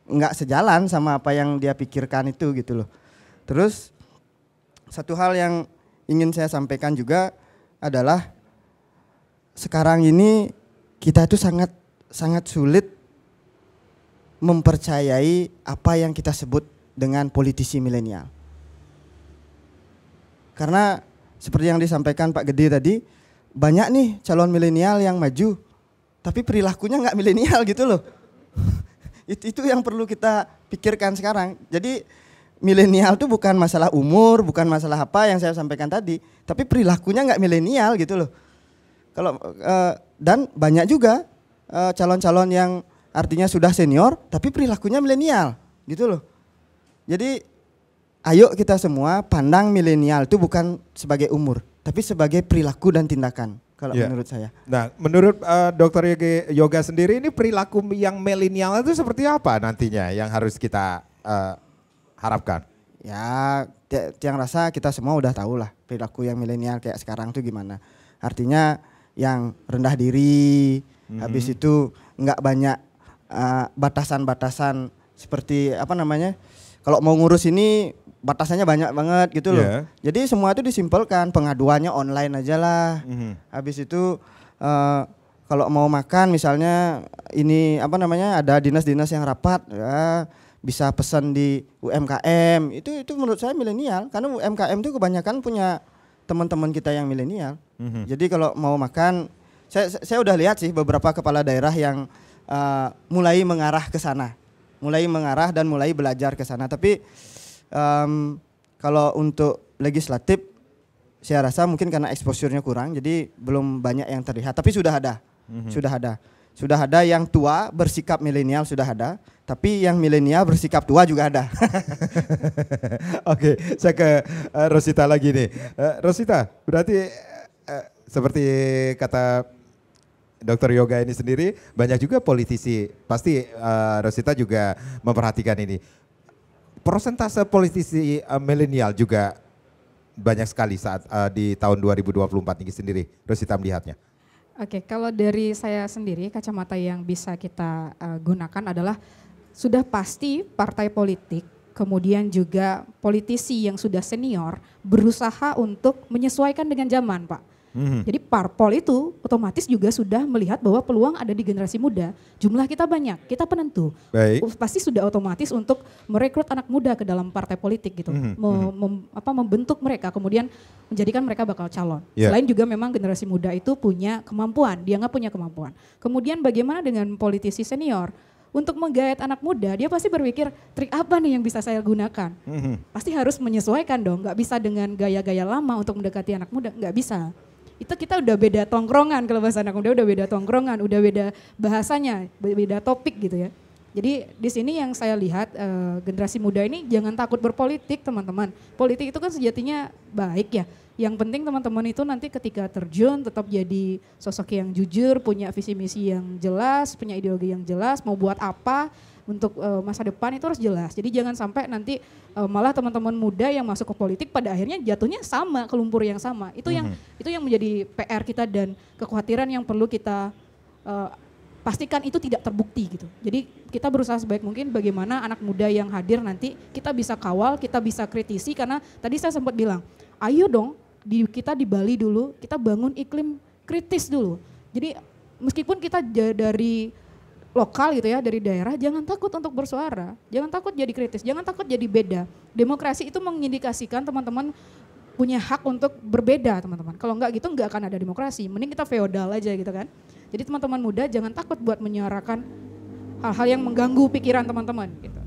nggak sejalan sama apa yang dia pikirkan itu gitu loh. Terus satu hal yang ingin saya sampaikan juga adalah sekarang ini kita itu sangat sulit mempercayai apa yang kita sebut dengan politisi milenial. Karena seperti yang disampaikan Pak Gede tadi, banyak nih calon milenial yang maju, tapi perilakunya nggak milenial gitu loh. Itu yang perlu kita pikirkan sekarang. Jadi milenial itu bukan masalah umur, bukan masalah apa yang saya sampaikan tadi, tapi perilakunya nggak milenial gitu loh. Dan banyak juga calon-calon yang artinya sudah senior tapi perilakunya milenial gitu loh. Jadi ayo kita semua pandang milenial itu bukan sebagai umur tapi sebagai perilaku dan tindakan. kalau
Ya.
menurut saya.
Nah, menurut Dokter Yoga sendiri ini perilaku yang milenial itu seperti apa nantinya yang harus kita harapkan?
Ya, yang rasa kita semua udah tahu lah perilaku yang milenial kayak sekarang tuh gimana. Artinya yang rendah diri, habis itu nggak banyak batasan-batasan seperti apa namanya? Kalau mau ngurus ini batasannya banyak banget gitu loh.
Yeah.
Jadi semua itu disimpelkan, pengaduannya online aja lah. Habis itu kalau mau makan misalnya ini apa namanya ada dinas-dinas yang rapat ya bisa pesan di UMKM. Itu menurut saya milenial karena UMKM itu kebanyakan punya teman-teman kita yang milenial. Jadi kalau mau makan saya udah lihat sih beberapa kepala daerah yang mulai mengarah ke sana. Mulai mengarah dan mulai belajar ke sana. Tapi kalau untuk legislatif saya rasa mungkin karena exposure-nya kurang jadi belum banyak yang terlihat tapi sudah ada yang tua bersikap milenial sudah ada tapi yang milenial bersikap tua juga ada.
Oke, saya ke Rosita lagi nih. Rosita, berarti seperti kata Dokter Yoga ini sendiri banyak juga politisi pasti Rosita juga memperhatikan ini. Persentase politisi milenial juga banyak sekali saat di tahun 2024 ini sendiri. Rosita melihatnya.
Oke, kalau dari saya sendiri kacamata yang bisa kita gunakan adalah sudah pasti partai politik, kemudian juga politisi yang sudah senior berusaha untuk menyesuaikan dengan zaman, Pak. Jadi parpol itu otomatis juga sudah melihat bahwa peluang ada di generasi muda. Jumlah kita banyak, kita penentu.
Baik.
Pasti sudah otomatis untuk merekrut anak muda ke dalam partai politik gitu. Membentuk mereka kemudian menjadikan mereka bakal calon.
Yeah.
Selain juga memang generasi muda itu punya kemampuan, dia nggak punya kemampuan. Kemudian bagaimana dengan politisi senior? Untuk menggait anak muda, dia pasti berpikir trik apa nih yang bisa saya gunakan. Pasti harus menyesuaikan dong, nggak bisa dengan gaya-gaya lama untuk mendekati anak muda, nggak bisa. Itu kita udah beda tongkrongan, kalau bahasa anak muda udah beda tongkrongan, udah beda bahasanya, beda topik gitu ya. Jadi di sini yang saya lihat generasi muda ini jangan takut berpolitik teman-teman. Politik itu kan sejatinya baik ya. Yang penting teman-teman itu nanti ketika terjun tetap jadi sosok yang jujur, punya visi misi yang jelas, punya ideologi yang jelas, mau buat apa untuk masa depan itu harus jelas. Jadi jangan sampai nanti malah teman-teman muda yang masuk ke politik pada akhirnya jatuhnya sama, ke lumpur yang sama. Itu yang menjadi PR kita dan kekhawatiran yang perlu kita pastikan itu tidak terbukti gitu. Jadi kita berusaha sebaik mungkin bagaimana anak muda yang hadir nanti kita bisa kawal, kita bisa kritisi karena tadi saya sempat bilang, ayo dong kita di Bali dulu, kita bangun iklim kritis dulu. Jadi meskipun kita dari lokal gitu ya, dari daerah, jangan takut untuk bersuara, jangan takut jadi kritis, jangan takut jadi beda. Demokrasi itu mengindikasikan teman-teman punya hak untuk berbeda teman-teman. Kalau enggak gitu enggak akan ada demokrasi, mending kita feodal aja gitu kan. Jadi teman-teman muda jangan takut buat menyuarakan hal-hal yang mengganggu pikiran teman-teman gitu.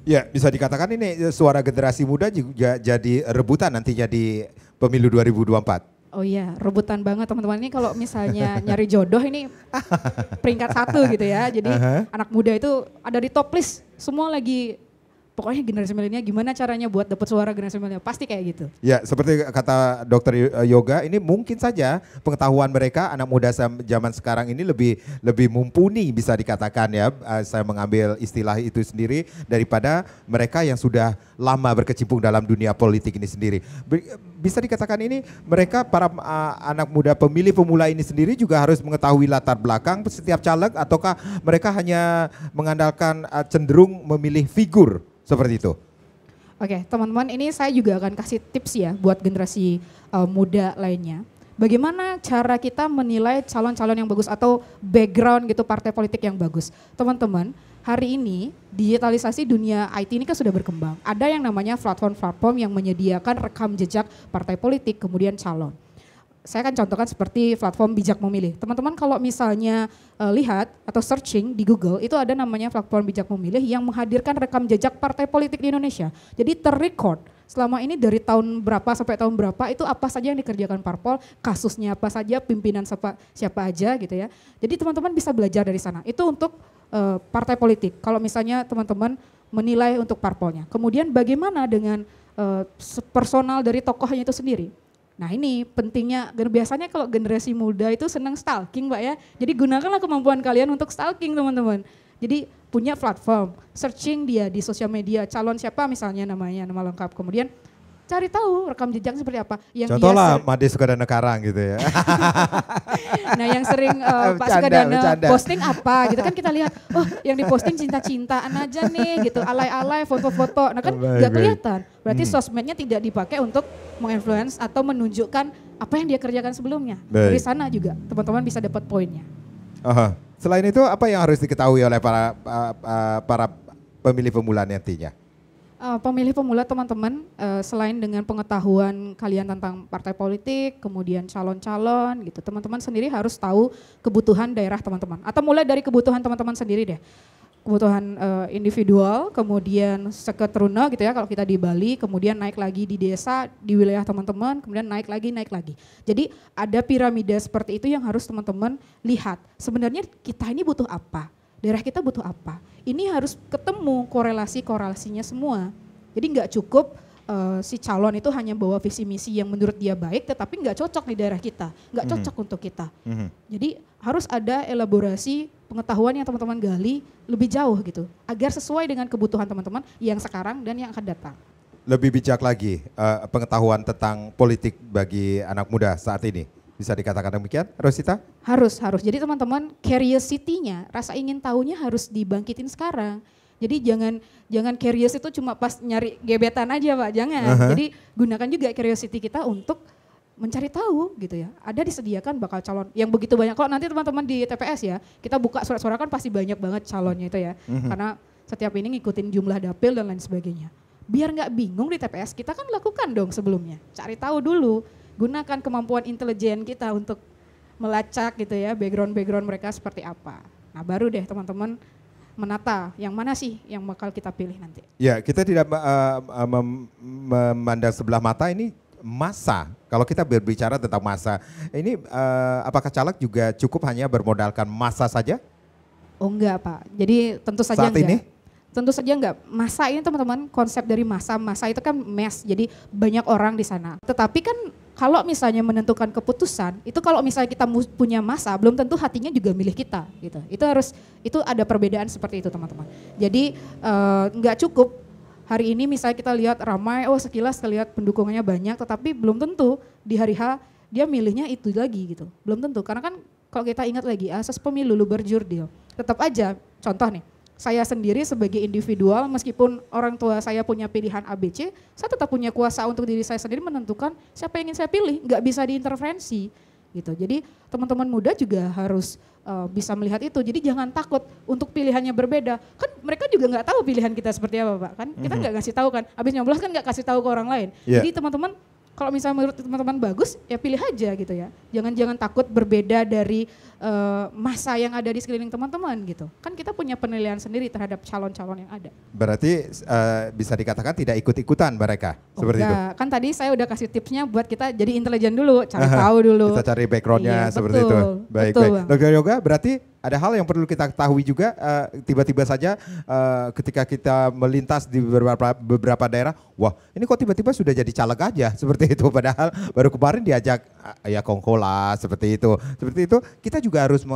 Ya, bisa dikatakan ini suara generasi muda juga jadi rebutan nantinya di pemilu 2024.
Oh iya, rebutan banget teman-teman. Ini kalau misalnya nyari jodoh ini peringkat 1 gitu ya. Jadi anak muda itu ada di top list, semua lagi pokoknya generasi milenial gimana caranya buat dapat suara generasi milenial, pasti kayak gitu.
Ya, seperti kata Dokter Yoga, ini mungkin saja pengetahuan mereka anak muda zaman sekarang ini lebih mumpuni bisa dikatakan ya. Saya mengambil istilah itu sendiri daripada mereka yang sudah lama berkecimpung dalam dunia politik ini sendiri. Bisa dikatakan ini mereka para anak muda pemilih pemula ini sendiri juga harus mengetahui latar belakang setiap caleg ataukah mereka hanya mengandalkan cenderung memilih figur seperti itu?
Oke, teman-teman, ini saya juga akan kasih tips ya buat generasi muda lainnya. Bagaimana cara kita menilai calon-calon yang bagus atau background gitu partai politik yang bagus. Teman-teman, hari ini digitalisasi dunia IT ini kan sudah berkembang. Ada yang namanya platform-platform yang menyediakan rekam jejak partai politik kemudian calon. Saya akan contohkan seperti platform Bijak Memilih. Teman-teman kalau misalnya lihat atau searching di Google itu ada namanya platform Bijak Memilih yang menghadirkan rekam jejak partai politik di Indonesia. Jadi terrecord selama ini dari tahun berapa sampai tahun berapa itu apa saja yang dikerjakan parpol, kasusnya apa saja, pimpinan siapa aja gitu ya. Jadi teman-teman bisa belajar dari sana. Itu untuk partai politik. Kalau misalnya teman-teman menilai untuk parpolnya. Kemudian bagaimana dengan personal dari tokohnya itu sendiri. Nah ini pentingnya, biasanya kalau generasi muda itu senang stalking Pak ya. Jadi gunakanlah kemampuan kalian untuk stalking teman-teman. Jadi punya platform, searching dia di sosial media, calon siapa misalnya namanya, nama lengkap. Kemudian cari tahu rekam jejak seperti apa. Yang
Contohlah Made Sukadana Karang gitu ya.
Nah yang sering Pak Sukadana posting apa gitu kan kita lihat, oh yang diposting cinta-cintaan aja nih gitu, alay-alay foto-foto. Nah kan nggak kelihatan, berarti sosmednya tidak dipakai untuk menginfluence atau menunjukkan apa yang dia kerjakan sebelumnya. Dari sana juga teman-teman bisa dapat poinnya.
Selain itu apa yang harus diketahui oleh para pemilih pemula nantinya?
Pemilih pemula teman-teman, selain dengan pengetahuan kalian tentang partai politik, kemudian calon-calon gitu, teman-teman sendiri harus tahu kebutuhan daerah teman-teman. Atau mulai dari kebutuhan teman-teman sendiri deh. Kebutuhan individual, kemudian seketeruna gitu ya kalau kita di Bali, kemudian naik lagi di desa, di wilayah teman-teman, kemudian naik lagi. Jadi ada piramida seperti itu yang harus teman-teman lihat. Sebenarnya kita ini butuh apa? Daerah kita butuh apa? Ini harus ketemu korelasinya semua. Jadi nggak cukup si calon itu hanya bawa visi misi yang menurut dia baik, tetapi nggak cocok di daerah kita, nggak cocok untuk kita. Jadi harus ada elaborasi pengetahuan yang teman-teman gali lebih jauh gitu, agar sesuai dengan kebutuhan teman-teman yang sekarang dan yang akan datang.
Lebih bijak lagi pengetahuan tentang politik bagi anak muda saat ini. Bisa dikatakan demikian, Rosita?
Harus. Jadi teman-teman curiosity-nya, rasa ingin tahunya harus dibangkitin sekarang. Jadi jangan curious itu cuma pas nyari gebetan aja Pak, jangan. Jadi gunakan juga curiosity kita untuk mencari tahu gitu ya. Ada disediakan bakal calon yang begitu banyak. Kalau nanti teman-teman di TPS ya, kita buka surat-suara kan pasti banyak banget calonnya itu ya. Karena setiap ini ngikutin jumlah dapil dan lain sebagainya. Biar nggak bingung di TPS, kita kan lakukan dong sebelumnya. Cari tahu dulu. Gunakan kemampuan intelijen kita untuk melacak gitu ya background mereka seperti apa. Nah baru deh teman-teman menata yang mana sih yang bakal kita pilih nanti.
Ya kita tidak memandang sebelah mata ini masa. Kalau kita berbicara tentang masa, ini apakah caleg juga cukup hanya bermodalkan masa saja?
Oh enggak Pak, jadi tentu saja
saat
enggak.
Ini?
Tentu saja enggak. Masa ini teman-teman konsep dari masa itu kan mass, jadi banyak orang di sana. Tetapi kan kalau misalnya menentukan keputusan, itu kalau misalnya kita punya masa, belum tentu hatinya juga milih kita gitu. Itu ada perbedaan seperti itu teman-teman. Jadi enggak cukup hari ini misalnya kita lihat ramai, oh sekilas lihat pendukungnya banyak, tetapi belum tentu di hari H dia milihnya itu lagi gitu. Belum tentu, karena kan kalau kita ingat lagi asas pemilu luber jurdil, tetap aja contoh nih, saya sendiri sebagai individual meskipun orang tua saya punya pilihan ABC, saya tetap punya kuasa untuk diri saya sendiri menentukan siapa yang ingin saya pilih, nggak bisa diintervensi gitu. Jadi teman-teman muda juga harus bisa melihat itu, jadi jangan takut untuk pilihannya berbeda. Kan mereka juga nggak tahu pilihan kita seperti apa Pak, kan kita nggak kasih tahu kan, habis nyoblos kan nggak kasih tahu ke orang lain. Jadi teman-teman kalau misalnya menurut teman-teman bagus, ya pilih aja gitu ya. Jangan takut berbeda dari masa yang ada di sekeliling teman-teman gitu. Kan kita punya penilaian sendiri terhadap calon-calon yang ada.
Berarti bisa dikatakan tidak ikut-ikutan mereka, seperti itu?
Kan tadi saya udah kasih tipsnya buat kita jadi intelijen dulu, cari tahu dulu.
Kita cari backgroundnya seperti
betul,
itu. Baik. Dr. Yoga, berarti ada hal yang perlu kita ketahui juga, tiba-tiba saja ketika kita melintas di beberapa daerah, wah ini kok tiba-tiba sudah jadi caleg aja, seperti itu. Padahal baru kemarin diajak ya kongkola, seperti itu. Seperti itu, kita juga harus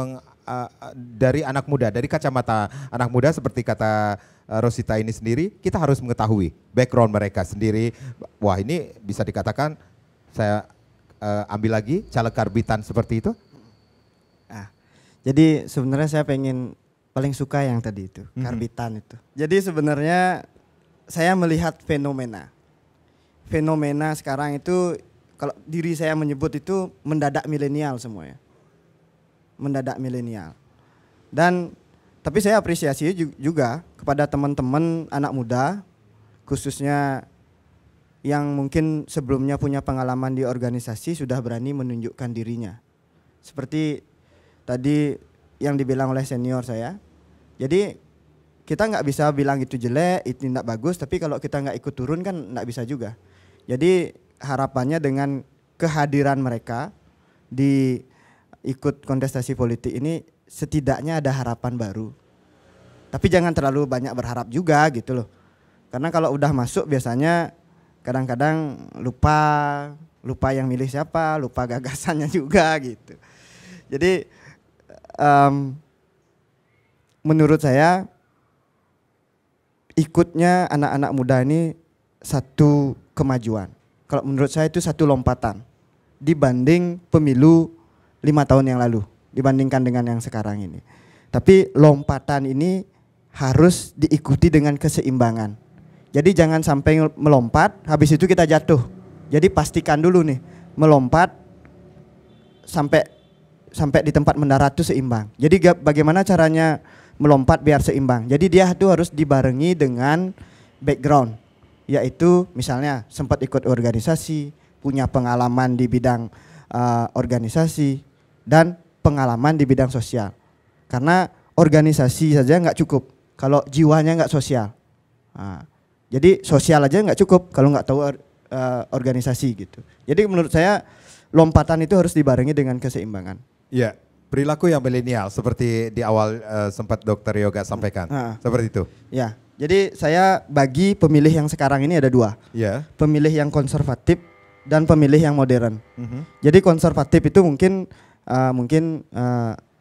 dari anak muda, dari kacamata anak muda seperti kata Rosita ini sendiri, kita harus mengetahui background mereka sendiri. Wah ini bisa dikatakan, saya ambil lagi caleg karbitan seperti itu.
Jadi sebenarnya saya paling suka yang tadi itu, karbitan itu. Jadi sebenarnya saya melihat fenomena sekarang itu, kalau diri saya menyebut itu mendadak milenial semuanya. Mendadak milenial. Dan tapi saya apresiasi juga kepada teman-teman anak muda, khususnya yang mungkin sebelumnya punya pengalaman di organisasi sudah berani menunjukkan dirinya. Seperti tadi yang dibilang oleh senior saya, jadi kita nggak bisa bilang itu jelek, itu tidak bagus, tapi kalau kita nggak ikut turun kan nggak bisa juga. Jadi harapannya dengan kehadiran mereka di ikut kontestasi politik ini setidaknya ada harapan baru. Tapi jangan terlalu banyak berharap juga gitu loh. Karena kalau udah masuk biasanya kadang-kadang lupa lupa yang milih siapa, lupa gagasannya juga gitu. Jadi menurut saya ikutnya anak-anak muda ini satu kemajuan. Kalau menurut saya itu satu lompatan dibanding pemilu 5 tahun yang lalu, dibandingkan dengan yang sekarang ini. Tapi lompatan ini harus diikuti dengan keseimbangan. Jadi jangan sampai melompat, habis itu kita jatuh. Jadi pastikan dulu nih, melompat sampai di tempat mendarat itu seimbang. Jadi bagaimana caranya melompat biar seimbang. Jadi dia itu harus dibarengi dengan background, yaitu misalnya sempat ikut organisasi, punya pengalaman di bidang organisasi, dan pengalaman di bidang sosial. Karena organisasi saja nggak cukup kalau jiwanya nggak sosial. Jadi sosial aja nggak cukup kalau nggak tahu organisasi gitu. Jadi menurut saya lompatan itu harus dibarengi dengan keseimbangan.
Ya, perilaku yang milenial seperti di awal sempat Dr. Yoga sampaikan. Seperti itu.
Ya, jadi saya bagi pemilih yang sekarang ini ada 2.
Ya.
Pemilih yang konservatif dan pemilih yang modern. Jadi konservatif itu mungkin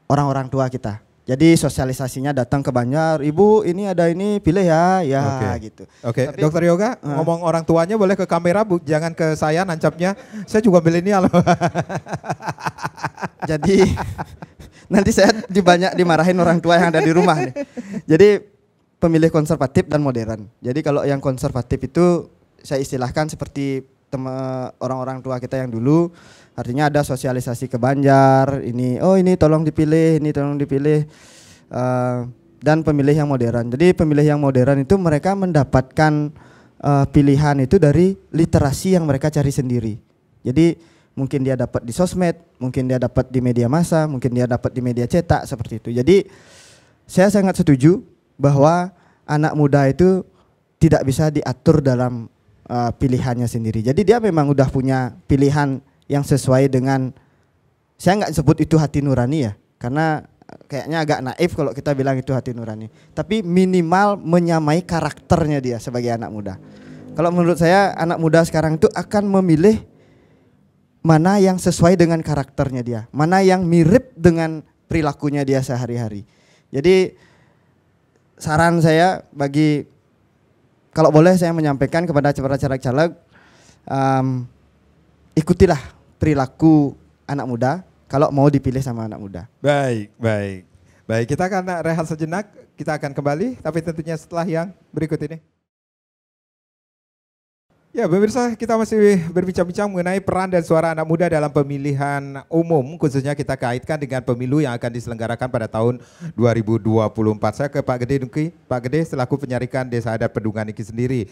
orang-orang tua kita. Jadi sosialisasinya datang ke Banjar, ibu ini ada ini pilih ya, gitu.
Oke, Dokter Yoga ngomong orang tuanya boleh ke kamera Bu, jangan ke saya nancapnya. Saya juga milenial.
Jadi nanti saya dimarahin orang tua yang ada di rumah nih. Jadi pemilih konservatif dan modern. Jadi kalau yang konservatif itu saya istilahkan seperti orang-orang tua kita yang dulu. Artinya ada sosialisasi ke Banjar, ini tolong dipilih, ini tolong dipilih, dan pemilih yang modern. Jadi pemilih yang modern itu mereka mendapatkan pilihan itu dari literasi yang mereka cari sendiri. Jadi mungkin dia dapat di sosmed, mungkin dia dapat di media massa, mungkin dia dapat di media cetak seperti itu. Jadi saya sangat setuju bahwa anak muda itu tidak bisa diatur dalam pilihannya sendiri. Jadi dia memang udah punya pilihan yang sesuai dengan, saya nggak sebut itu hati nurani ya, karena kayaknya agak naif kalau kita bilang itu hati nurani. Tapi minimal menyamai karakternya dia sebagai anak muda. Kalau menurut saya anak muda sekarang itu akan memilih mana yang sesuai dengan karakternya dia, mana yang mirip dengan perilakunya dia sehari-hari. Jadi saran saya bagi, kalau boleh saya menyampaikan kepada para caleg-caleg, ikutilah perilaku anak muda kalau mau dipilih sama anak muda.
Baik. Kita akan rehat sejenak, kita akan kembali, tapi tentunya setelah yang berikut ini. Ya pemirsa, kita masih berbincang-bincang mengenai peran dan suara anak muda dalam pemilihan umum, khususnya kita kaitkan dengan pemilu yang akan diselenggarakan pada tahun 2024. Saya ke Pak Gede Niki. Pak Gede, selaku penyarikan Desa Adat Pedungan Niki sendiri,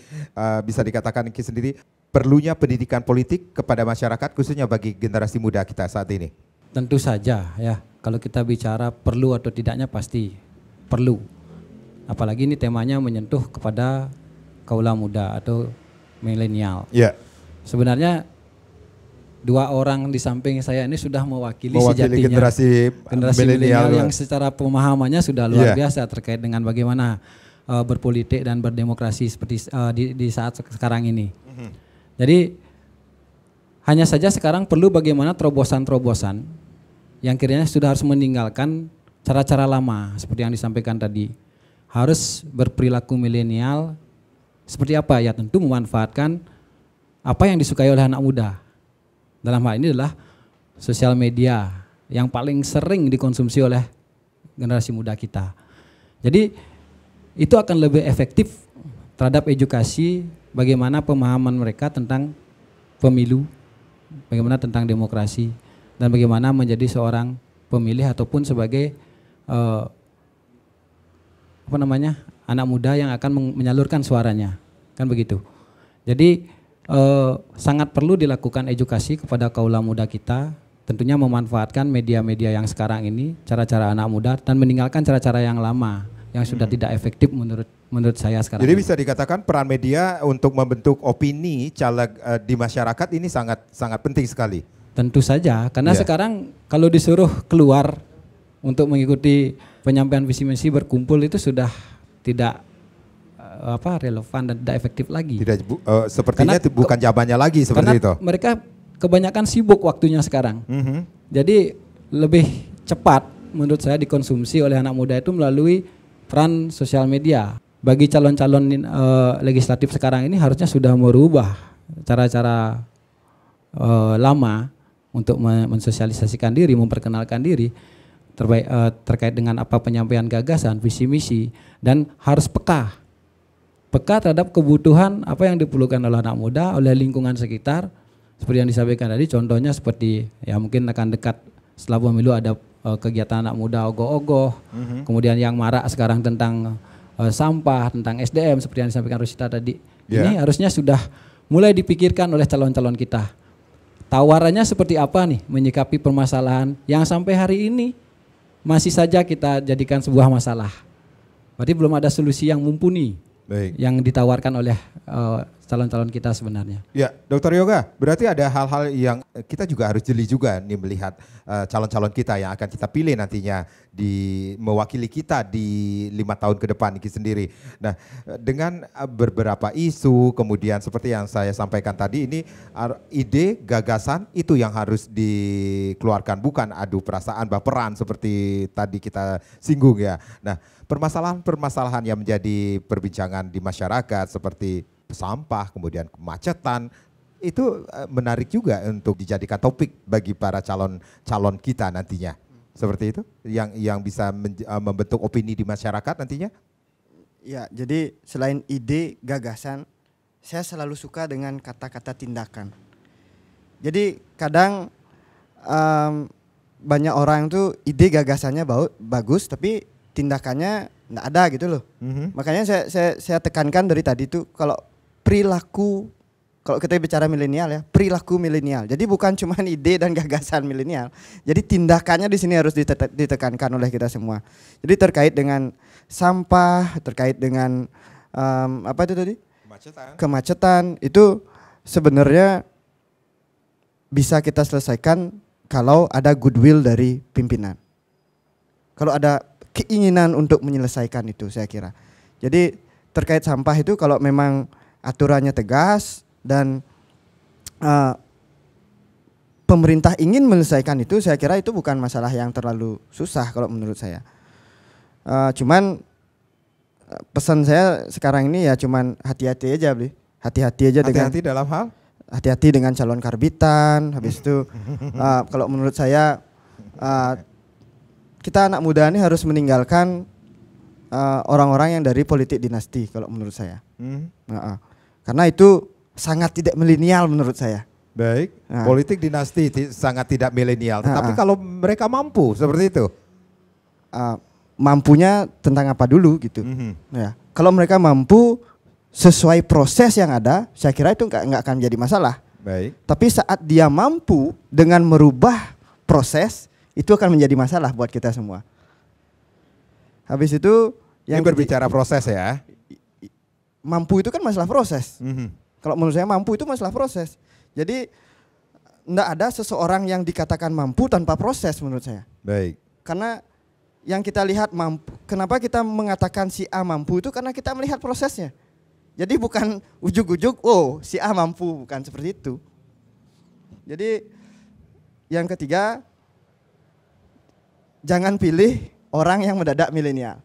bisa dikatakan Niki sendiri, perlunya pendidikan politik kepada masyarakat khususnya bagi generasi muda kita saat ini.
Tentu saja ya, kalau kita bicara perlu atau tidaknya pasti perlu. Apalagi ini temanya menyentuh kepada kaula muda atau milenial.
Ya.
Sebenarnya 2 orang di samping saya ini sudah mewakili sejatinya
generasi
milenial yang secara pemahamannya sudah luar biasa terkait dengan bagaimana berpolitik dan berdemokrasi seperti di saat sekarang ini. Jadi hanya saja sekarang perlu bagaimana terobosan-terobosan yang kiranya sudah harus meninggalkan cara-cara lama seperti yang disampaikan tadi. Harus berperilaku milenial seperti apa? Ya tentu memanfaatkan apa yang disukai oleh anak muda. Dalam hal ini adalah sosial media yang paling sering dikonsumsi oleh generasi muda kita. Jadi itu akan lebih efektif terhadap edukasi bagaimana pemahaman mereka tentang pemilu, bagaimana tentang demokrasi, dan bagaimana menjadi seorang pemilih ataupun sebagai anak muda yang akan menyalurkan suaranya, kan begitu. Jadi sangat perlu dilakukan edukasi kepada kaula muda kita, tentunya memanfaatkan media-media yang sekarang ini, cara-cara anak muda, dan meninggalkan cara-cara yang lama yang sudah tidak efektif menurut saya sekarang.
Jadi bisa dikatakan peran media untuk membentuk opini caleg di masyarakat ini sangat penting sekali.
Tentu saja, karena sekarang kalau disuruh keluar untuk mengikuti penyampaian visi misi berkumpul itu sudah tidak relevan dan tidak efektif lagi.
Sepertinya karena, bukan zamannya lagi seperti itu.
Mereka kebanyakan sibuk waktunya sekarang. Jadi lebih cepat menurut saya dikonsumsi oleh anak muda itu melalui peran sosial media. Bagi calon-calon legislatif sekarang ini harusnya sudah merubah cara-cara lama untuk mensosialisasikan diri, memperkenalkan diri terkait dengan apa penyampaian gagasan, visi misi, dan harus peka terhadap kebutuhan apa yang diperlukan oleh anak muda, oleh lingkungan sekitar. Seperti yang disampaikan tadi, contohnya seperti ya mungkin akan dekat setelah pemilu ada kegiatan anak muda ogoh-ogoh, kemudian yang marak sekarang tentang sampah, tentang SDM seperti yang disampaikan Rosita tadi. Ini harusnya sudah mulai dipikirkan oleh calon-calon kita. Tawarannya seperti apa nih menyikapi permasalahan yang sampai hari ini masih saja kita jadikan sebuah masalah. Berarti belum ada solusi yang mumpuni. Baik. Yang ditawarkan oleh calon-calon kita sebenarnya.
Ya, Dr. Yoga, berarti ada hal-hal yang kita juga harus jeli juga nih melihat calon-calon kita yang akan kita pilih nantinya mewakili kita di 5 tahun ke depan ini sendiri. Nah, dengan beberapa isu, kemudian seperti yang saya sampaikan tadi, ini ide, gagasan itu yang harus dikeluarkan, bukan adu perasaan, baperan seperti tadi kita singgung ya. Nah, permasalahan-permasalahan yang menjadi perbincangan di masyarakat seperti sampah, kemudian kemacetan, itu menarik juga untuk dijadikan topik bagi para calon kita nantinya. Seperti itu yang bisa membentuk opini di masyarakat nantinya?
Ya, jadi selain ide, gagasan, saya selalu suka dengan kata-kata tindakan. Jadi kadang banyak orang tuh ide gagasannya bagus tapi tindakannya nggak ada gitu loh. Makanya saya tekankan dari tadi tuh kalau perilaku, kalau kita bicara milenial ya, perilaku milenial. Jadi bukan cuma ide dan gagasan milenial. Jadi tindakannya di sini harus ditekankan oleh kita semua. Jadi terkait dengan sampah, terkait dengan apa itu tadi? Kemacetan itu sebenarnya bisa kita selesaikan kalau ada goodwill dari pimpinan. Kalau ada keinginan untuk menyelesaikan itu, saya kira. Jadi terkait sampah itu kalau memang aturannya tegas dan pemerintah ingin menyelesaikan itu, saya kira itu bukan masalah yang terlalu susah kalau menurut saya. Cuman pesan saya sekarang ini ya cuman hati-hati aja, Bli. Hati-hati aja dengan
hati-hati dalam hal?
Hati-hati dengan calon karbitan. Habis itu kalau menurut saya kita anak muda ini harus meninggalkan orang-orang yang dari politik dinasti kalau menurut saya. Karena itu sangat tidak milenial menurut saya.
Baik, politik dinasti sangat tidak milenial. Tetapi kalau mereka mampu seperti itu,
mampunya tentang apa dulu gitu. Ya, kalau mereka mampu sesuai proses yang ada, saya kira itu nggak akan menjadi masalah.
Baik.
Tapi saat dia mampu dengan merubah proses, itu akan menjadi masalah buat kita semua. Habis itu
yang berbicara proses ya.
Mampu itu kan masalah proses. Kalau menurut saya mampu itu masalah proses. Jadi enggak ada seseorang yang dikatakan mampu tanpa proses menurut saya.
Baik.
Karena yang kita lihat mampu, kenapa kita mengatakan si A mampu itu karena kita melihat prosesnya. Jadi bukan ujuk-ujuk, oh si A mampu, bukan seperti itu. Jadi yang ketiga, jangan pilih orang yang mendadak milenial.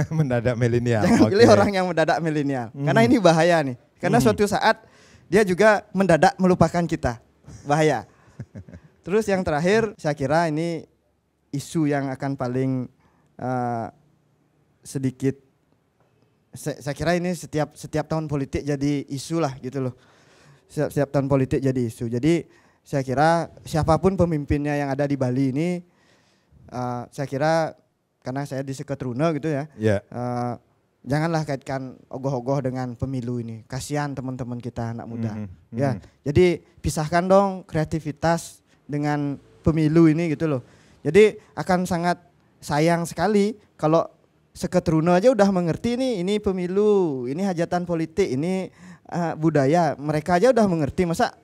Mendadak milenial.
Jangan pilih orang yang mendadak milenial. Karena ini bahaya nih. Karena suatu saat dia juga mendadak melupakan kita. Bahaya. Terus yang terakhir, saya kira ini isu yang akan paling sedikit. Saya kira ini setiap tahun politik jadi isu lah gitu loh. Setiap tahun politik jadi isu. Jadi saya kira siapapun pemimpinnya yang ada di Bali ini, saya kira karena saya di Seketruna gitu ya. Janganlah kaitkan ogoh-ogoh dengan pemilu ini. Kasihan teman-teman kita anak muda. Ya, jadi pisahkan dong kreativitas dengan pemilu ini gitu loh. Jadi akan sangat sayang sekali kalau Seketruna aja udah mengerti nih, ini pemilu, ini hajatan politik, ini budaya. Mereka aja udah mengerti, masa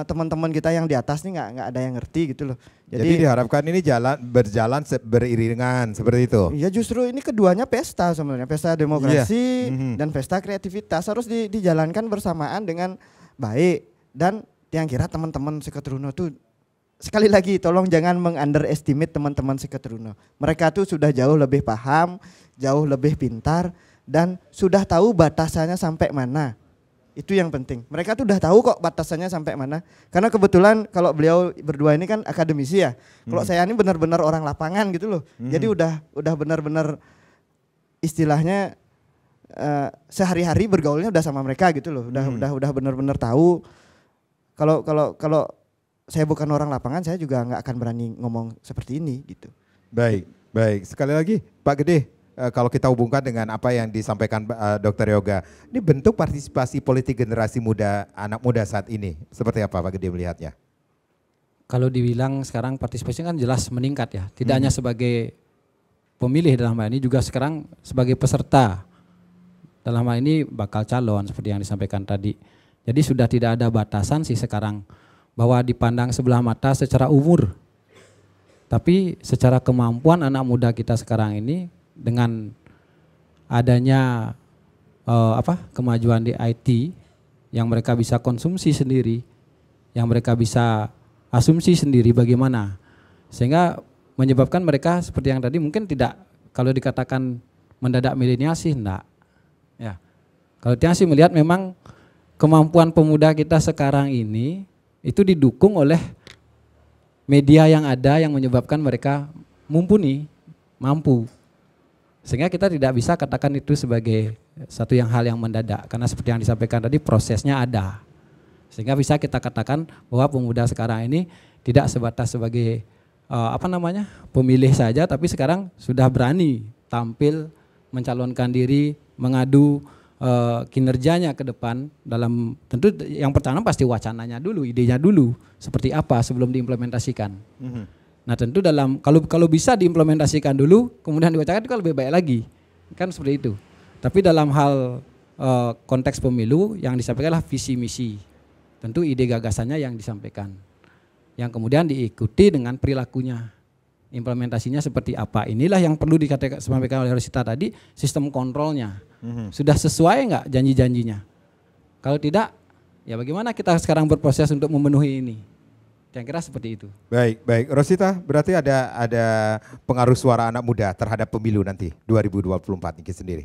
teman-teman kita yang di atas nih nggak ada yang ngerti gitu loh.
Jadi diharapkan ini berjalan beriringan seperti itu.
Ya justru ini keduanya pesta sebenarnya, pesta demokrasi dan pesta kreativitas harus dijalankan bersamaan dengan baik dan Tiang kira teman-teman Seketruno tuh, sekali lagi tolong jangan meng-underestimate teman-teman Seketruno. Mereka tuh sudah jauh lebih paham, jauh lebih pintar, dan sudah tahu batasannya sampai mana. Itu yang penting. Mereka tuh udah tahu kok batasannya sampai mana. Karena kebetulan kalau beliau berdua ini kan akademisi ya. Kalau saya ini benar-benar orang lapangan gitu loh. Jadi udah benar-benar istilahnya sehari-hari bergaulnya udah sama mereka gitu loh. Udah benar-benar tahu. Kalau saya bukan orang lapangan, saya juga nggak akan berani ngomong seperti ini gitu.
Baik. Sekali lagi Pak Gede, kalau kita hubungkan dengan apa yang disampaikan Dr. Yoga, ini bentuk partisipasi politik generasi muda, anak muda saat ini, seperti apa Pak Gede melihatnya?
Kalau dibilang sekarang partisipasi kan jelas meningkat ya, tidak hanya sebagai pemilih dalam hal ini, juga sekarang sebagai peserta. Dalam hal ini bakal calon seperti yang disampaikan tadi. Jadi sudah tidak ada batasan sih sekarang, bahwa dipandang sebelah mata secara umur. Tapi secara kemampuan anak muda kita sekarang ini dengan adanya kemajuan di IT yang mereka bisa konsumsi sendiri, yang mereka bisa asumsi sendiri bagaimana, sehingga menyebabkan mereka seperti yang tadi mungkin tidak, kalau dikatakan mendadak milenial sih enggak. Ya. Kalau dia sih melihat memang kemampuan pemuda kita sekarang ini itu didukung oleh media yang ada yang menyebabkan mereka mumpuni, mampu. Sehingga kita tidak bisa katakan itu sebagai satu hal yang mendadak, karena seperti yang disampaikan tadi prosesnya ada. Sehingga bisa kita katakan bahwa pemuda sekarang ini tidak sebatas sebagai pemilih saja, tapi sekarang sudah berani tampil, mencalonkan diri, mengadu kinerjanya ke depan. Dalam tentu yang pertama pasti wacananya dulu, idenya dulu seperti apa sebelum diimplementasikan. Nah tentu dalam kalau bisa diimplementasikan dulu kemudian diwacanakan itu kan lebih baik lagi, kan seperti itu. Tapi dalam hal konteks pemilu yang disampaikanlah visi misi, tentu ide gagasannya yang disampaikan, yang kemudian diikuti dengan perilakunya. Implementasinya seperti apa, inilah yang perlu disampaikan oleh Rosita tadi, sistem kontrolnya. Sudah sesuai enggak janji-janjinya? Kalau tidak, ya bagaimana kita sekarang berproses untuk memenuhi ini? Yang kira seperti itu.
Baik. Rosita, berarti ada pengaruh suara anak muda terhadap pemilu nanti 2024 ini sendiri.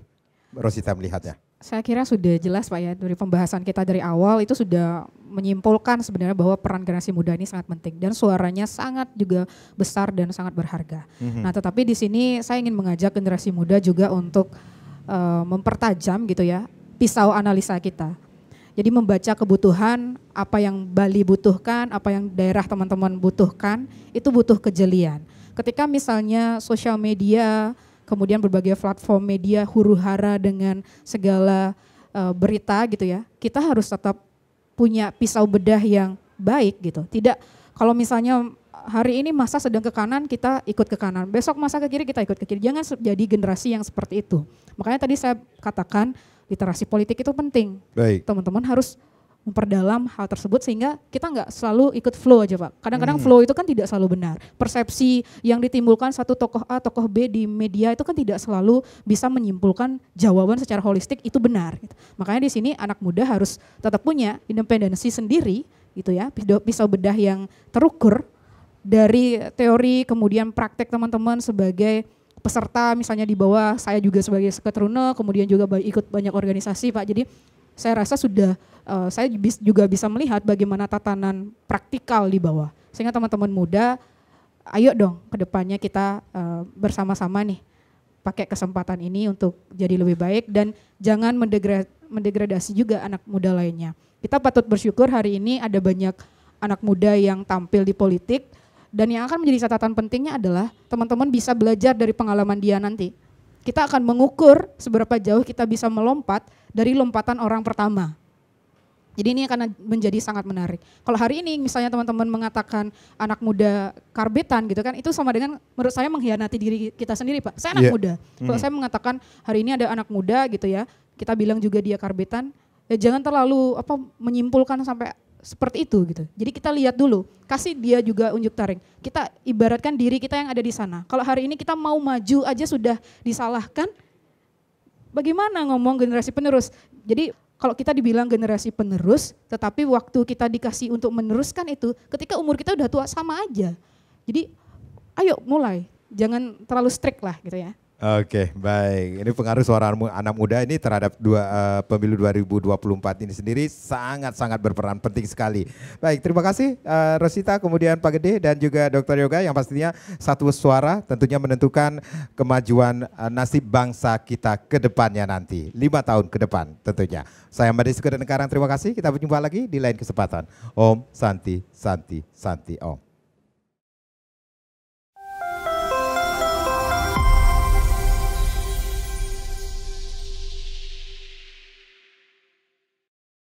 Rosita melihatnya.
Saya kira sudah jelas Pak ya, dari pembahasan kita dari awal itu sudah menyimpulkan sebenarnya bahwa peran generasi muda ini sangat penting dan suaranya sangat juga besar dan sangat berharga. Nah tetapi di sini saya ingin mengajak generasi muda juga untuk mempertajam gitu ya pisau analisa kita. Jadi membaca kebutuhan, apa yang Bali butuhkan, apa yang daerah teman-teman butuhkan, itu butuh kejelian. Ketika misalnya sosial media, kemudian berbagai platform media huru-hara dengan segala berita gitu ya, kita harus tetap punya pisau bedah yang baik gitu. Tidak kalau misalnya hari ini masa sedang ke kanan kita ikut ke kanan, besok masa ke kiri kita ikut ke kiri. Jangan jadi generasi yang seperti itu. Makanya tadi saya katakan literasi politik itu penting.
Baik.
Teman-teman harus memperdalam hal tersebut sehingga kita nggak selalu ikut flow aja Pak. Kadang-kadang flow itu kan tidak selalu benar. Persepsi yang ditimbulkan satu tokoh A, tokoh B di media itu kan tidak selalu bisa menyimpulkan jawaban secara holistik itu benar. Gitu. Makanya di sini anak muda harus tetap punya independensi sendiri gitu ya, pisau bedah yang terukur dari teori kemudian praktek teman-teman sebagai peserta misalnya di bawah, saya juga sebagai Seketruno, kemudian juga ikut banyak organisasi Pak. Jadi saya rasa sudah saya juga bisa melihat bagaimana tatanan praktikal di bawah. Sehingga teman-teman muda, ayo dong ke depannya kita bersama-sama nih pakai kesempatan ini untuk jadi lebih baik dan jangan mendegradasi juga anak muda lainnya. Kita patut bersyukur hari ini ada banyak anak muda yang tampil di politik. Dan yang akan menjadi catatan pentingnya adalah teman-teman bisa belajar dari pengalaman dia nanti. Kita akan mengukur seberapa jauh kita bisa melompat dari lompatan orang pertama. Jadi ini akan menjadi sangat menarik. Kalau hari ini misalnya teman-teman mengatakan anak muda karbetan gitu kan, itu sama dengan menurut saya mengkhianati diri kita sendiri Pak. Saya anak muda. Kalau saya mengatakan hari ini ada anak muda gitu ya, kita bilang juga dia karbetan, ya jangan terlalu menyimpulkan sampai seperti itu gitu. Jadi kita lihat dulu, kasih dia juga unjuk taring. Kita ibaratkan diri kita yang ada di sana. Kalau hari ini kita mau maju aja sudah disalahkan, bagaimana ngomong generasi penerus? Jadi kalau kita dibilang generasi penerus, tetapi waktu kita dikasih untuk meneruskan itu, ketika umur kita udah tua sama aja. Jadi ayo mulai, jangan terlalu strict lah gitu ya.
Oke, baik. Ini pengaruh suara anak muda ini terhadap pemilu 2024 ini sendiri sangat-sangat berperan penting sekali. Baik, terima kasih Rosita, kemudian Pak Gede dan juga Dr. Yoga yang pastinya satu suara tentunya menentukan kemajuan nasib bangsa kita ke depannya nanti. 5 tahun ke depan tentunya. Saya Made Sukadanengkarang, terima kasih. Kita berjumpa lagi di lain kesempatan. Om Santi, Santi, Santi Om.